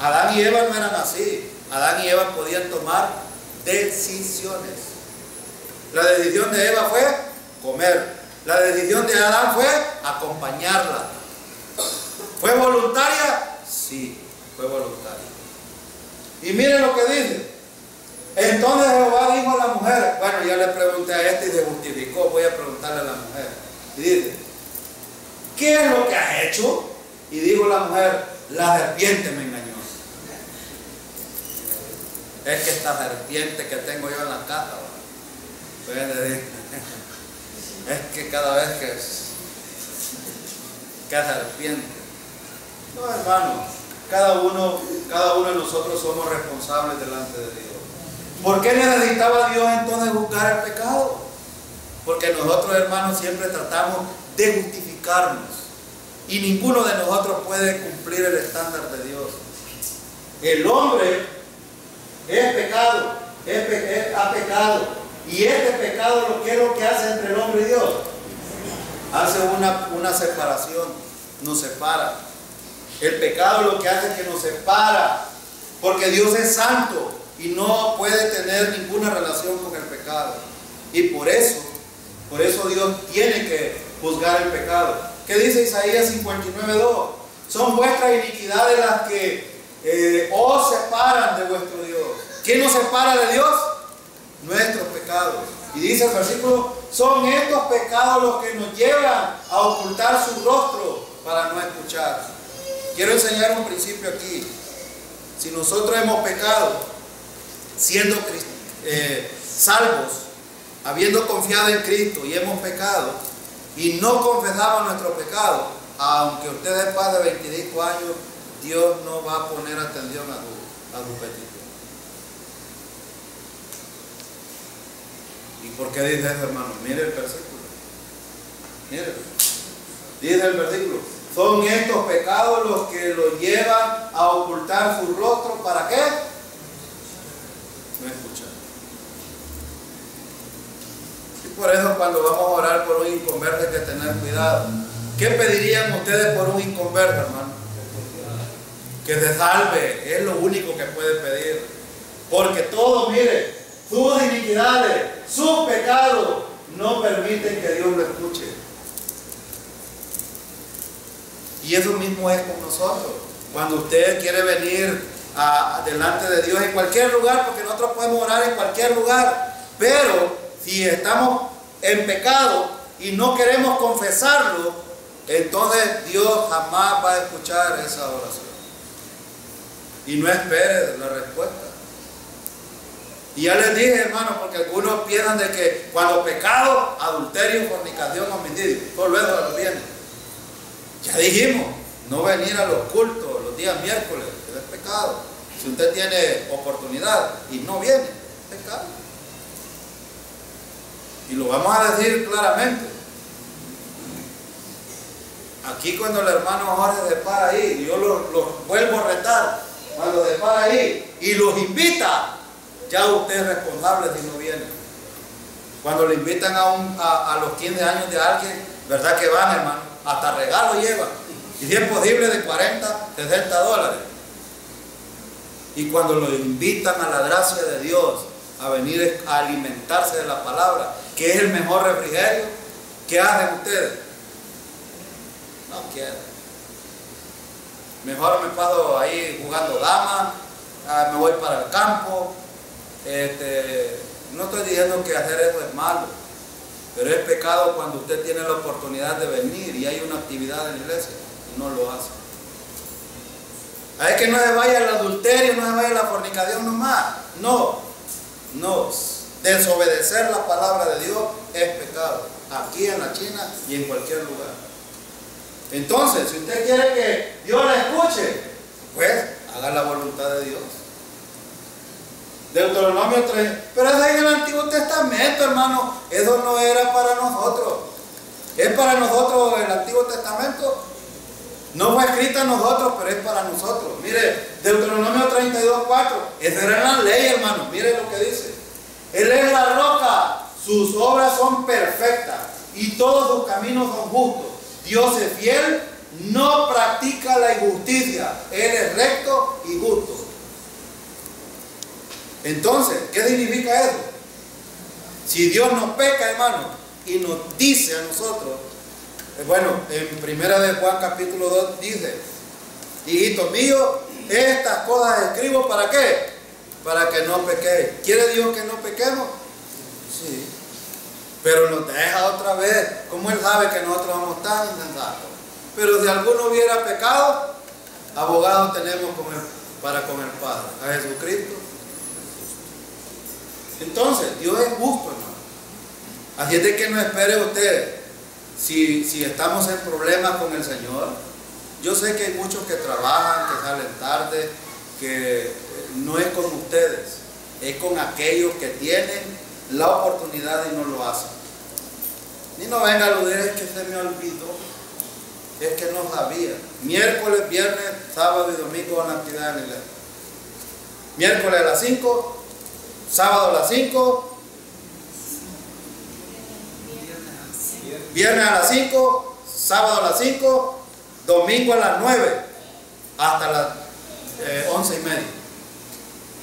Adán y Eva no eran así. Adán y Eva podían tomar decisiones. La decisión de Eva fue comer. La decisión de Adán fue acompañarla. ¿Fue voluntaria? Sí, fue voluntaria. Y miren lo que dice. Entonces Jehová dijo a la mujer, bueno, ya le pregunté a este y se justificó, voy a preguntarle a la mujer. Y dice: ¿qué es lo que has hecho? Y dijo la mujer: la serpiente me engañó. Es que esta serpiente que tengo yo en la casa, es que cada vez que serpiente. No, hermano, cada uno de nosotros somos responsables delante de Dios. ¿Por qué necesitaba Dios entonces juzgar el pecado? Porque nosotros, hermanos, siempre tratamos de justificarnos y ninguno de nosotros puede cumplir el estándar de Dios. El hombre es pecado, ha pecado, y este pecado, ¿qué es lo que hace entre el hombre y Dios? Hace una separación, nos separa. El pecado lo que hace es que nos separa, porque Dios es santo y no puede tener ninguna relación con el pecado. Y por eso Dios tiene que juzgar el pecado. ¿Qué dice Isaías 59:2? Son vuestras iniquidades las que os separan de vuestro Dios. ¿Quién nos separa de Dios? Nuestros pecados. Y dice el versículo: son estos pecados los que nos llevan a ocultar su rostro para no escuchar. Quiero enseñar un principio aquí. Si nosotros hemos pecado, siendo salvos, habiendo confiado en Cristo, y hemos pecado, y no confesamos nuestro pecado, aunque ustedes pasen 25 años, Dios no va a poner atención a tu petición. ¿Y por qué dice eso, hermano? Mire el versículo. Mire. Dice el versículo: son estos pecados los que los llevan a ocultar su rostro. ¿Para qué? No escuchar. Y por eso, cuando vamos a orar por un inconverso, hay que tener cuidado. ¿Qué pedirían ustedes por un inconverso, hermano? Que se salve. Es lo único que puede pedir. Porque todo, mire, sus iniquidades, sus pecados no permiten que Dios lo escuche. Y eso mismo es con nosotros. Cuando usted quiere venir delante de Dios en cualquier lugar, porque nosotros podemos orar en cualquier lugar, pero si estamos en pecado y no queremos confesarlo, entonces Dios jamás va a escuchar esa oración. Y no espere la respuesta. Y ya les dije, hermano, porque algunos piensan de que cuando pecado, adulterio, fornicación, homicidio, todo luego viene. Ya dijimos, no venir a los cultos los días miércoles, eso es pecado. Si usted tiene oportunidad y no viene, es pecado. Y lo vamos a decir claramente. Aquí cuando el hermano Jorge se para ahí, yo los vuelvo a retar, cuando se para ahí y los invita, ya usted es responsable si no viene. Cuando le invitan a los 15 años de alguien, ¿verdad que van, hermano? Hasta regalo llevan. Y si es posible de 40, 60 dólares. Y cuando lo invitan a la gracia de Dios, a venir a alimentarse de la palabra, que es el mejor refrigerio, ¿qué hacen ustedes? No quieren. Mejor me paso ahí jugando dama, me voy para el campo. No estoy diciendo que hacer eso es malo, pero es pecado cuando usted tiene la oportunidad de venir y hay una actividad en la iglesia y no lo hace. Es que no se vaya el adulterio, no se vaya la fornicación nomás. No. Desobedecer la palabra de Dios es pecado, aquí en la China y en cualquier lugar. Entonces, si usted quiere que Dios la escuche, pues haga la voluntad de Dios. Deuteronomio 3, pero eso es en el Antiguo Testamento, hermano. Eso no era para nosotros. Es para nosotros el Antiguo Testamento. No fue escrito a nosotros, pero es para nosotros. Mire, Deuteronomio 32:4. Esa era la ley, hermano. Mire lo que dice. Él es la roca, sus obras son perfectas y todos sus caminos son justos. Dios es fiel, no practica la injusticia. Él es recto y justo. Entonces, ¿qué significa eso? Si Dios nos peca, hermano, y nos dice a nosotros, bueno, en primera de Juan capítulo 2 dice, hijito mío, estas cosas escribo ¿para qué? Para que no pequéis. ¿Quiere Dios que no pequemos? Sí. Pero nos deja otra vez, como Él sabe que nosotros somos tan insensatos. Pero si alguno hubiera pecado, abogado tenemos para con el Padre, a Jesucristo. Entonces, Dios es justo, hermano. Así es de que no espere usted, si estamos en problemas con el Señor. Yo sé que hay muchos que trabajan, que salen tarde, que no es con ustedes, es con aquellos que tienen la oportunidad y no lo hacen. Ni no venga a aludir, es que se me olvidó, es que no sabía. Miércoles, viernes, sábado y domingo van a actividad en la iglesia. Miércoles a las 5, sábado a las 5, viernes a las 5, sábado a las 5, domingo a las 9, hasta las 11:30.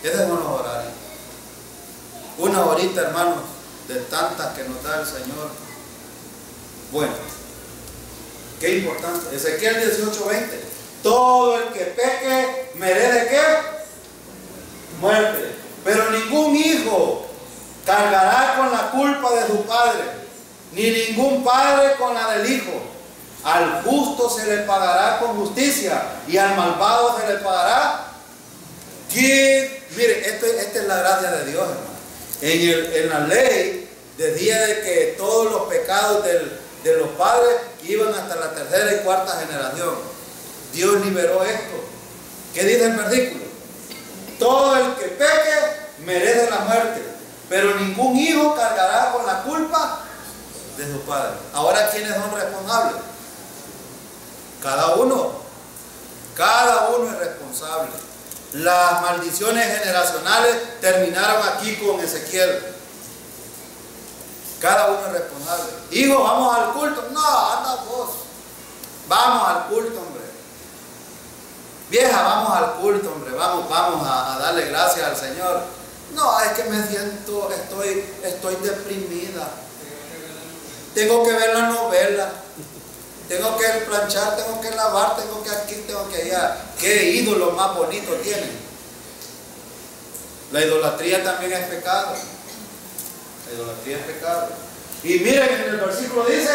Esos son los horarios. Una horita, hermanos, de tantas que nos da el Señor. Bueno, qué importante. Ezequiel 18:20. Todo el que peque merece ¿qué? Muerte. Pero ningún hijo cargará con la culpa de su padre, ni ningún padre con la del hijo. Al justo se le pagará con justicia y al malvado se le pagará. Mire, esta es la gracia de Dios, hermano. En la ley decía de que todos los pecados de los padres iban hasta la tercera y cuarta generación. Dios liberó esto. ¿Qué dice el versículo? Todo el que peque merece la muerte, pero ningún hijo cargará con la culpa de su padre. Ahora, ¿quiénes son responsables? Cada uno es responsable. Las maldiciones generacionales terminaron aquí con Ezequiel. Cada uno es responsable. Hijo, vamos al culto. No, anda vos. Vamos al culto, hombre. Vieja, vamos al culto, hombre. Vamos a darle gracias al Señor. No, es que me siento, estoy deprimida. Tengo que ver la novela. Tengo que planchar, tengo que lavar, tengo que aquí, tengo que allá. ¿Qué ídolo más bonito tienen? La idolatría también es pecado. La idolatría es pecado. Y miren, en el versículo dice,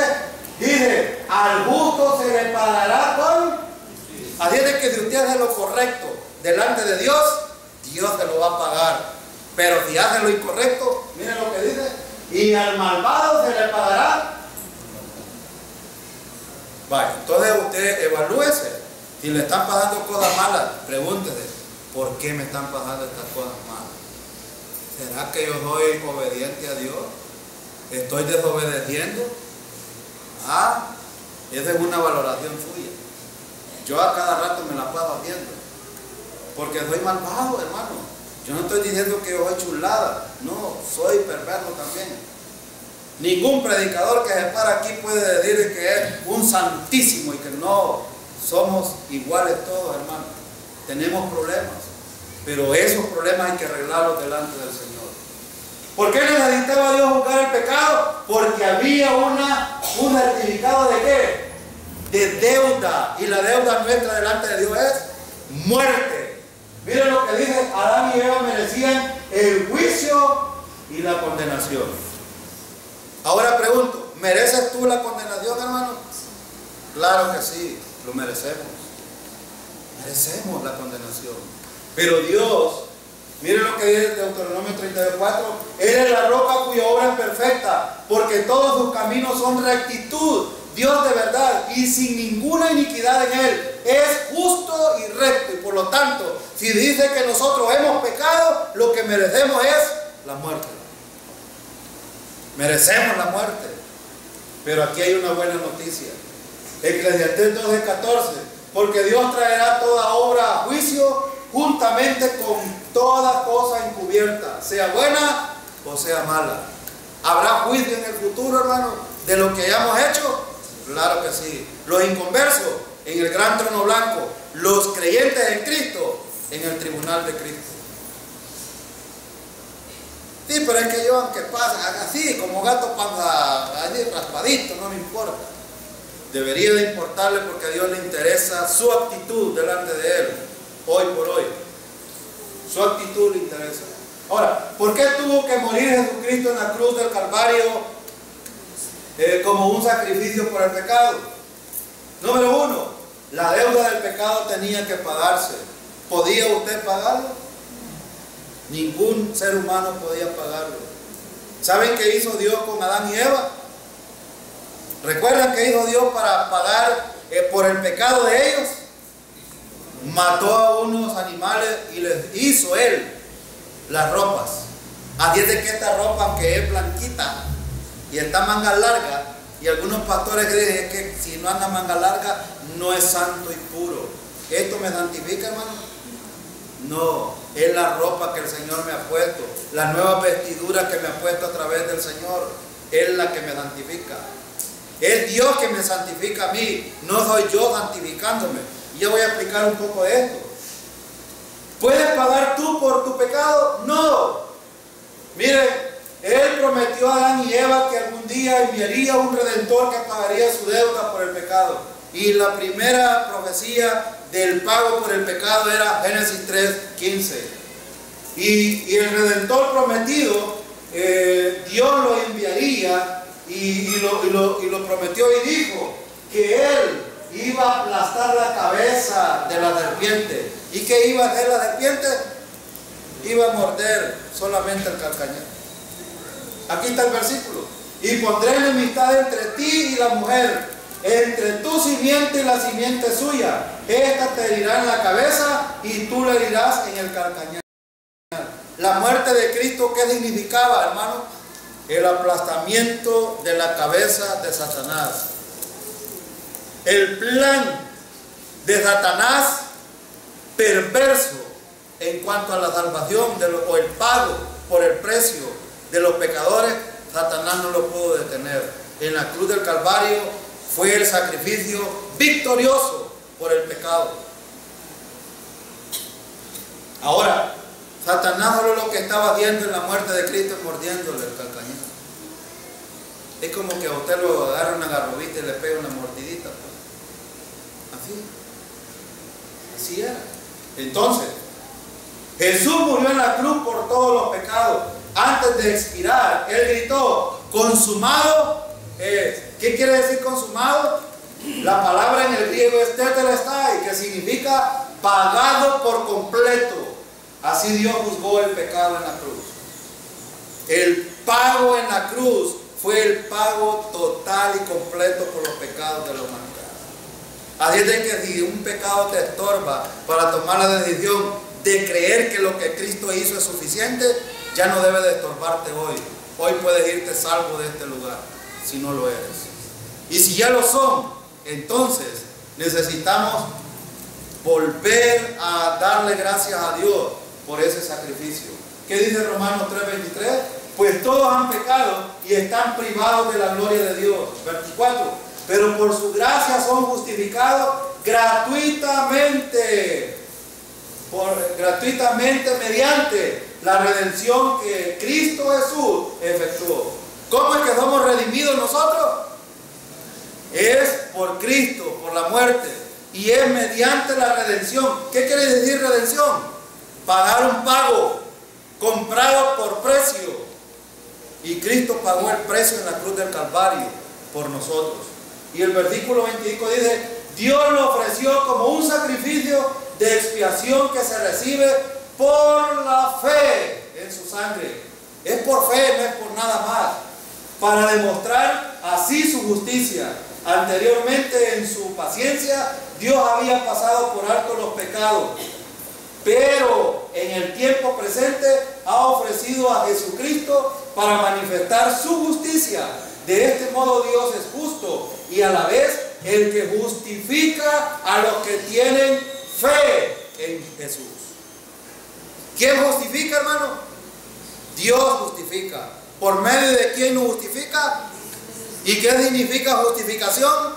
al justo se le pagará con... Así es de que si usted hace lo correcto delante de Dios, Dios se lo va a pagar. Pero si hace lo incorrecto, miren lo que dice, y al malvado se le pagará. Vaya, entonces usted evalúese. Si le están pasando cosas malas, pregúntese, ¿por qué me están pasando estas cosas malas? ¿Será que yo soy obediente a Dios? ¿Estoy desobedeciendo? Esa es una valoración suya. Yo a cada rato me la paso haciendo, porque soy malvado, hermano. Yo no estoy diciendo que yo soy chulada, no, soy perverso también. Ningún predicador que se para aquí puede decir que es un santísimo y que no, somos iguales todos, hermano. Tenemos problemas, pero esos problemas hay que arreglarlos delante del Señor. ¿Por qué necesitaba Dios juzgar el pecado? Porque había un certificado de ¿qué? De deuda, y la deuda nuestra delante de Dios es muerte. Miren lo que dice, Adán y Eva merecían el juicio y la condenación. Ahora pregunto, ¿mereces tú la condenación, hermano? Claro que sí, lo merecemos. Merecemos la condenación. Pero Dios, miren lo que dice Deuteronomio 32:4, Él es la roca cuya obra es perfecta, porque todos sus caminos son rectitud. Dios de verdad y sin ninguna iniquidad en Él. Es justo y recto. Y por lo tanto, si dice que nosotros hemos pecado, lo que merecemos es la muerte. Merecemos la muerte. Pero aquí hay una buena noticia. Eclesiastés 12:14. Porque Dios traerá toda obra a juicio juntamente con toda cosa encubierta, sea buena o sea mala. ¿Habrá juicio en el futuro, hermano, de lo que hayamos hecho? Claro que sí. Los inconversos en el gran trono blanco, los creyentes en Cristo en el tribunal de Cristo. Sí, pero es que yo, aunque pasa así, como gato pasa allí raspadito, no me importa. Debería de importarle, porque a Dios le interesa su actitud delante de Él, hoy por hoy. Su actitud le interesa. Ahora, ¿por qué tuvo que morir Jesucristo en la cruz del Calvario como un sacrificio por el pecado? Número uno, la deuda del pecado tenía que pagarse. ¿Podía usted pagarlo? Ningún ser humano podía pagarlo. ¿Saben qué hizo Dios con Adán y Eva? ¿Recuerdan qué hizo Dios para pagar por el pecado de ellos? Mató a unos animales y les hizo Él las ropas. Así es de que esta ropa, aunque es blanquita y está manga larga, y algunos pastores creen que si no anda manga larga no es santo y puro. ¿Esto me santifica, hermano? No, es la ropa que el Señor me ha puesto, la nueva vestidura que me ha puesto a través del Señor, es la que me santifica. Es Dios que me santifica a mí, no soy yo santificándome. Y yo voy a explicar un poco de esto. ¿Puedes pagar tú por tu pecado? No. Miren, Él prometió a Adán y Eva que algún día enviaría un redentor que pagaría su deuda por el pecado. Y la primera profecía del pago por el pecado era Génesis 3:15. Y el redentor prometido, Dios lo enviaría y lo prometió y dijo que Él iba a aplastar la cabeza de la serpiente. ¿Y qué iba a hacer la serpiente? Iba a morder solamente el calcañar. Aquí está el versículo. Y pondré enemistad entre ti y la mujer, entre tu simiente y la simiente suya. Esta te herirá en la cabeza y tú le herirás en el calcañar. La muerte de Cristo, ¿qué significaba, hermano? El aplastamiento de la cabeza de Satanás. El plan de Satanás perverso en cuanto a la salvación o el pago por el precio de los pecadores, Satanás no lo pudo detener. En la cruz del Calvario fue el sacrificio victorioso por el pecado. Ahora, Satanás solo lo que estaba haciendo en la muerte de Cristo es mordiéndole el calcañar. Es como que a usted lo agarra una garrobita y le pega una mordidita. Pues. Así era. Entonces, Jesús murió en la cruz por todos los pecados. Antes de expirar, Él gritó, consumado es. ¿Qué quiere decir consumado? La palabra en el griego es tetelestai, que significa pagado por completo. Así Dios juzgó el pecado en la cruz. El pago en la cruz fue el pago total y completo por los pecados de la humanidad. Así es de que si un pecado te estorba para tomar la decisión de creer que lo que Cristo hizo es suficiente, ya no debe de estorbarte hoy. Hoy puedes irte salvo de este lugar, si no lo eres. Y si ya lo son, entonces necesitamos volver a darle gracias a Dios por ese sacrificio. ¿Qué dice Romanos 3:23? Pues todos han pecado y están privados de la gloria de Dios. 24. Pero por su gracia son justificados gratuitamente. Gratuitamente mediante la redención que Cristo Jesús efectuó. ¿Cómo es que somos redimidos nosotros? Es por Cristo, por la muerte. Y es mediante la redención. ¿Qué quiere decir redención? Pagar un pago comprado por precio. Y Cristo pagó el precio en la cruz del Calvario por nosotros. Y el versículo 25 dice, Dios lo ofreció como un sacrificio de expiación que se recibe por la fe en su sangre. Es por fe, no es por nada más. Para demostrar así su justicia. Anteriormente en su paciencia, Dios había pasado por alto los pecados. Pero en el tiempo presente ha ofrecido a Jesucristo para manifestar su justicia. De este modo Dios es justo y a la vez el que justifica a los que tienen fe en Jesús. ¿Quién justifica, hermano? Dios justifica. ¿Por medio de quién nos justifica? ¿Y qué significa justificación?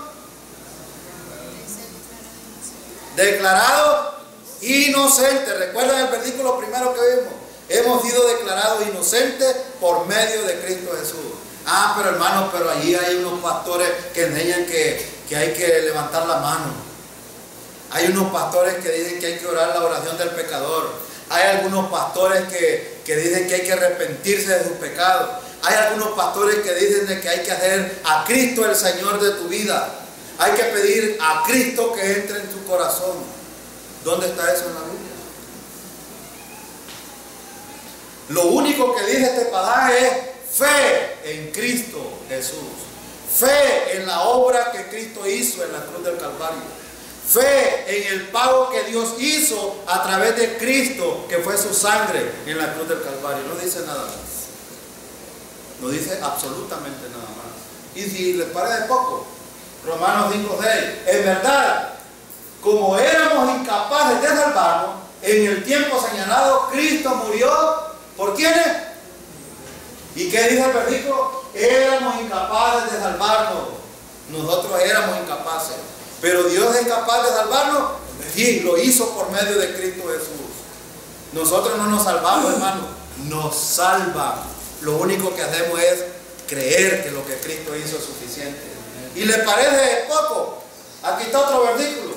Declarado inocente. ¿Recuerdan el versículo primero que vimos? Hemos sido declarados inocentes por medio de Cristo Jesús. Ah, pero hermano, pero allí hay unos pastores que enseñan que hay que levantar la mano. Hay unos pastores que dicen que hay que orar la oración del pecador. Hay algunos pastores que dicen que hay que arrepentirse de sus pecados. Hay algunos pastores que dicen de que hay que hacer a Cristo el Señor de tu vida. Hay que pedir a Cristo que entre en tu corazón. ¿Dónde está eso en la Biblia? Lo único que dice este pasaje es fe en Cristo Jesús. Fe en la obra que Cristo hizo en la cruz del Calvario. Fe en el pago que Dios hizo a través de Cristo, que fue su sangre en la cruz del Calvario. No dice nada más. No dice absolutamente nada más. Y si les parece poco, Romanos 5:6. En verdad, como éramos incapaces de salvarnos, en el tiempo señalado, Cristo murió. ¿Por quiénes? ¿Y qué dice el versículo? Éramos incapaces de salvarnos. Nosotros éramos incapaces. Pero Dios es capaz de salvarnos. Y lo hizo por medio de Cristo Jesús. Nosotros no nos salvamos, hermano. Nos salva. Lo único que hacemos es creer que lo que Cristo hizo es suficiente. ¿Y le parece poco? Aquí está otro versículo.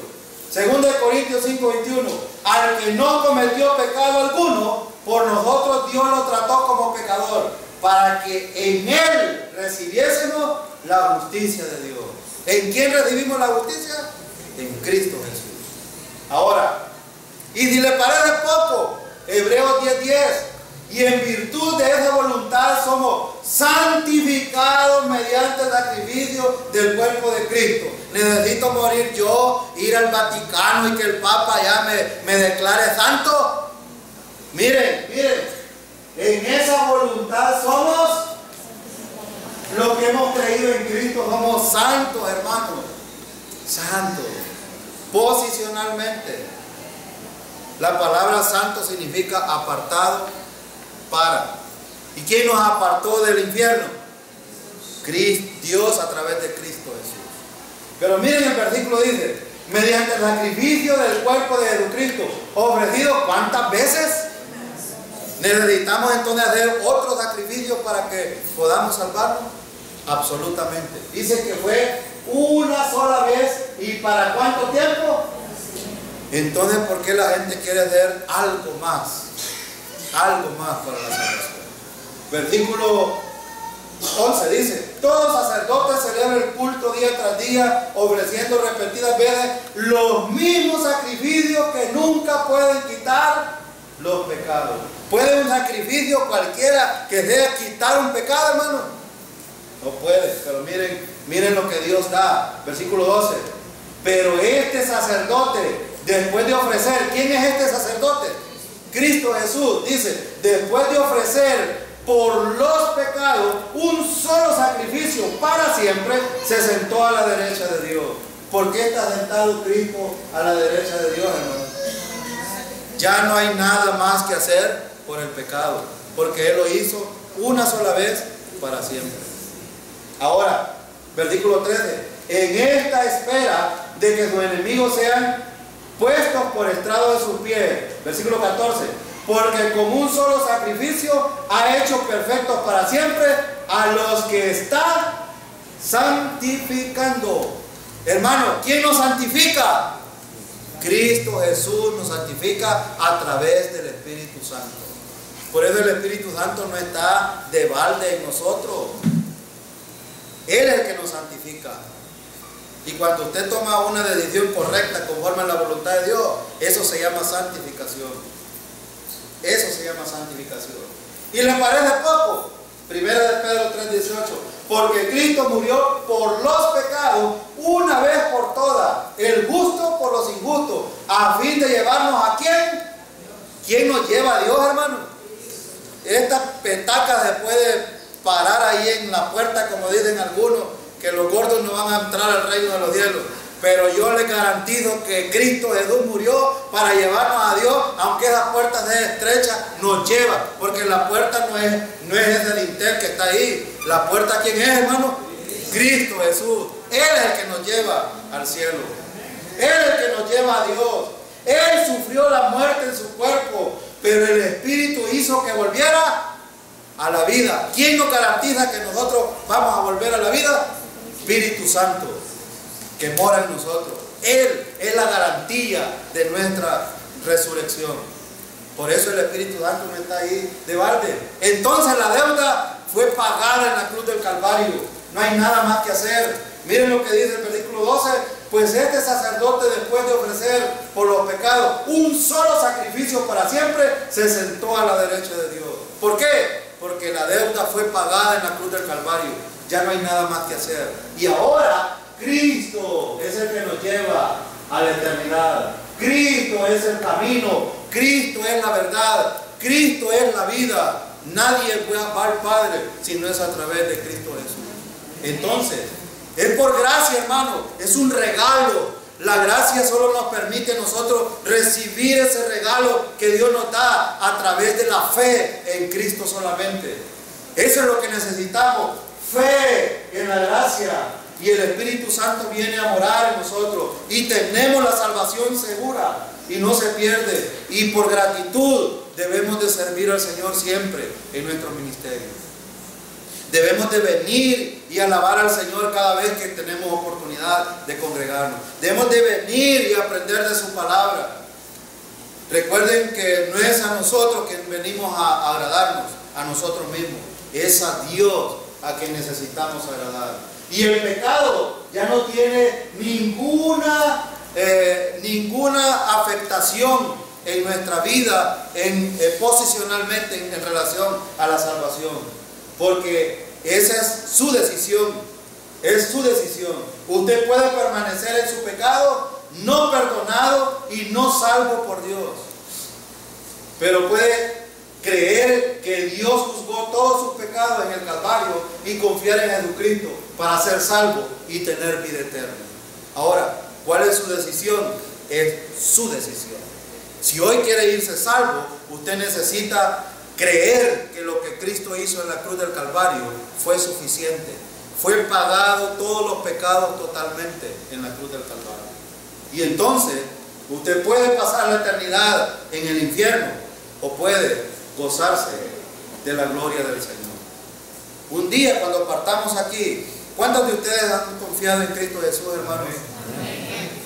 2 Corintios 5:21. Al que no cometió pecado alguno, por nosotros Dios lo trató como pecador, para que en Él recibiésemos la justicia de Dios. ¿En quién recibimos la justicia? En Cristo Jesús. Ahora, y si le parece poco, Hebreos 10:10. Y en virtud de esa voluntad somos santificados mediante el sacrificio del cuerpo de Cristo. ¿Necesito morir yo, ir al Vaticano y que el Papa ya me declare santo? Miren, en esa voluntad somos los que hemos creído en Cristo, somos santos, hermanos. Santos. Posicionalmente. La palabra santo significa apartado para. ¿Y quién nos apartó del infierno? Cristo, Dios a través de Cristo Jesús. Pero miren el versículo dice, mediante el sacrificio del cuerpo de Jesucristo, ofrecido ¿cuántas veces? Necesitamos entonces hacer otro sacrificio para que podamos salvarnos. Absolutamente. Dice que fue una sola vez. ¿Y para cuánto tiempo? Entonces, ¿por qué la gente quiere hacer algo más? Algo más para la salvación. Versículo 11 dice: todo sacerdote celebra el culto día tras día, ofreciendo repetidas veces los mismos sacrificios que nunca pueden quitar los pecados. ¿Puede un sacrificio cualquiera que sea quitar un pecado, hermano? No puede, pero miren lo que Dios da. Versículo 12: pero este sacerdote, después de ofrecer, ¿quién es este sacerdote? Cristo Jesús. Dice, después de ofrecer por los pecados un solo sacrificio para siempre, se sentó a la derecha de Dios. ¿Por qué está sentado Cristo a la derecha de Dios, hermano? Ya no hay nada más que hacer por el pecado, porque Él lo hizo una sola vez para siempre. Ahora, versículo 13: en esta espera de que sus enemigos sean puestos por estrado de sus pies. Versículo 14: porque con un solo sacrificio ha hecho perfectos para siempre a los que está santificando. Hermano, ¿quién nos santifica? Cristo Jesús nos santifica a través del Espíritu Santo. Por eso el Espíritu Santo no está de balde en nosotros. Él es el que nos santifica. Y cuando usted toma una decisión correcta conforme a la voluntad de Dios, eso se llama santificación. Eso se llama santificación. ¿Y le parece poco? Primera de Pedro 3:18: porque Cristo murió por los pecados una vez por todas, el justo por los injustos, a fin de llevarnos a ¿quién? ¿Quién nos lleva a Dios, hermano? Esta petaca se puede parar ahí en la puerta, como dicen algunos, que los gordos no van a entrar al reino de los cielos. Pero yo les garantizo que Cristo Jesús murió para llevarnos a Dios, aunque esa puerta sea estrecha, nos lleva, porque la puerta no es ese dintel que está ahí. La puerta, ¿quién es, hermano? Cristo Jesús. Él es el que nos lleva al cielo. Él es el que nos lleva a Dios. Él sufrió la muerte en su cuerpo, pero el Espíritu hizo que volviera a la vida. ¿Quién nos garantiza que nosotros vamos a volver a la vida? Espíritu Santo, que mora en nosotros. Él es la garantía de nuestra resurrección. Por eso el Espíritu Santo no está ahí de balde. Entonces la deuda fue pagada en la cruz del Calvario. No hay nada más que hacer. Miren lo que dice el versículo 12: pues este sacerdote, después de ofrecer por los pecados un solo sacrificio para siempre, se sentó a la derecha de Dios. ¿Por qué? Porque la deuda fue pagada en la cruz del Calvario. Ya no hay nada más que hacer. Y ahora Cristo es el que nos lleva a la eternidad. Cristo es el camino. Cristo es la verdad. Cristo es la vida. Nadie va al Padre si no es a través de Cristo Jesús. Entonces, es por gracia, hermano. Es un regalo. La gracia solo nos permite a nosotros recibir ese regalo que Dios nos da a través de la fe en Cristo solamente. Eso es lo que necesitamos. Fe en la gracia. Y el Espíritu Santo viene a morar en nosotros. Y tenemos la salvación segura. Y no se pierde. Y por gratitud debemos de servir al Señor siempre en nuestro ministerio. Debemos de venir y alabar al Señor cada vez que tenemos oportunidad de congregarnos. Debemos de venir y aprender de su palabra. Recuerden que no es a nosotros que venimos a agradarnos, a nosotros mismos. Es a Dios a quien necesitamos agradar. Y el pecado ya no tiene ninguna afectación en nuestra vida, posicionalmente en relación a la salvación. Porque esa es su decisión. Es su decisión. Usted puede permanecer en su pecado, no perdonado y no salvo por Dios. Pero puede creer que Dios juzgó todos sus pecados en el Calvario y confiar en Jesucristo para ser salvo y tener vida eterna. Ahora, ¿cuál es su decisión? Es su decisión. Si hoy quiere irse salvo, usted necesita creer que lo que Cristo hizo en la cruz del Calvario fue suficiente. Fue pagado todos los pecados totalmente en la cruz del Calvario. Y entonces, usted puede pasar la eternidad en el infierno o puede gozarse de la gloria del Señor. Un día cuando partamos aquí, ¿cuántos de ustedes han confiado en Cristo Jesús, hermanos?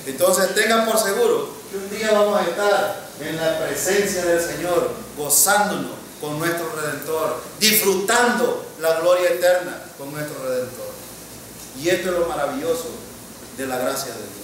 Entonces tengan por seguro que un día vamos a estar en la presencia del Señor, gozándonos con nuestro Redentor, disfrutando la gloria eterna con nuestro Redentor. Y esto es lo maravilloso de la gracia de Dios.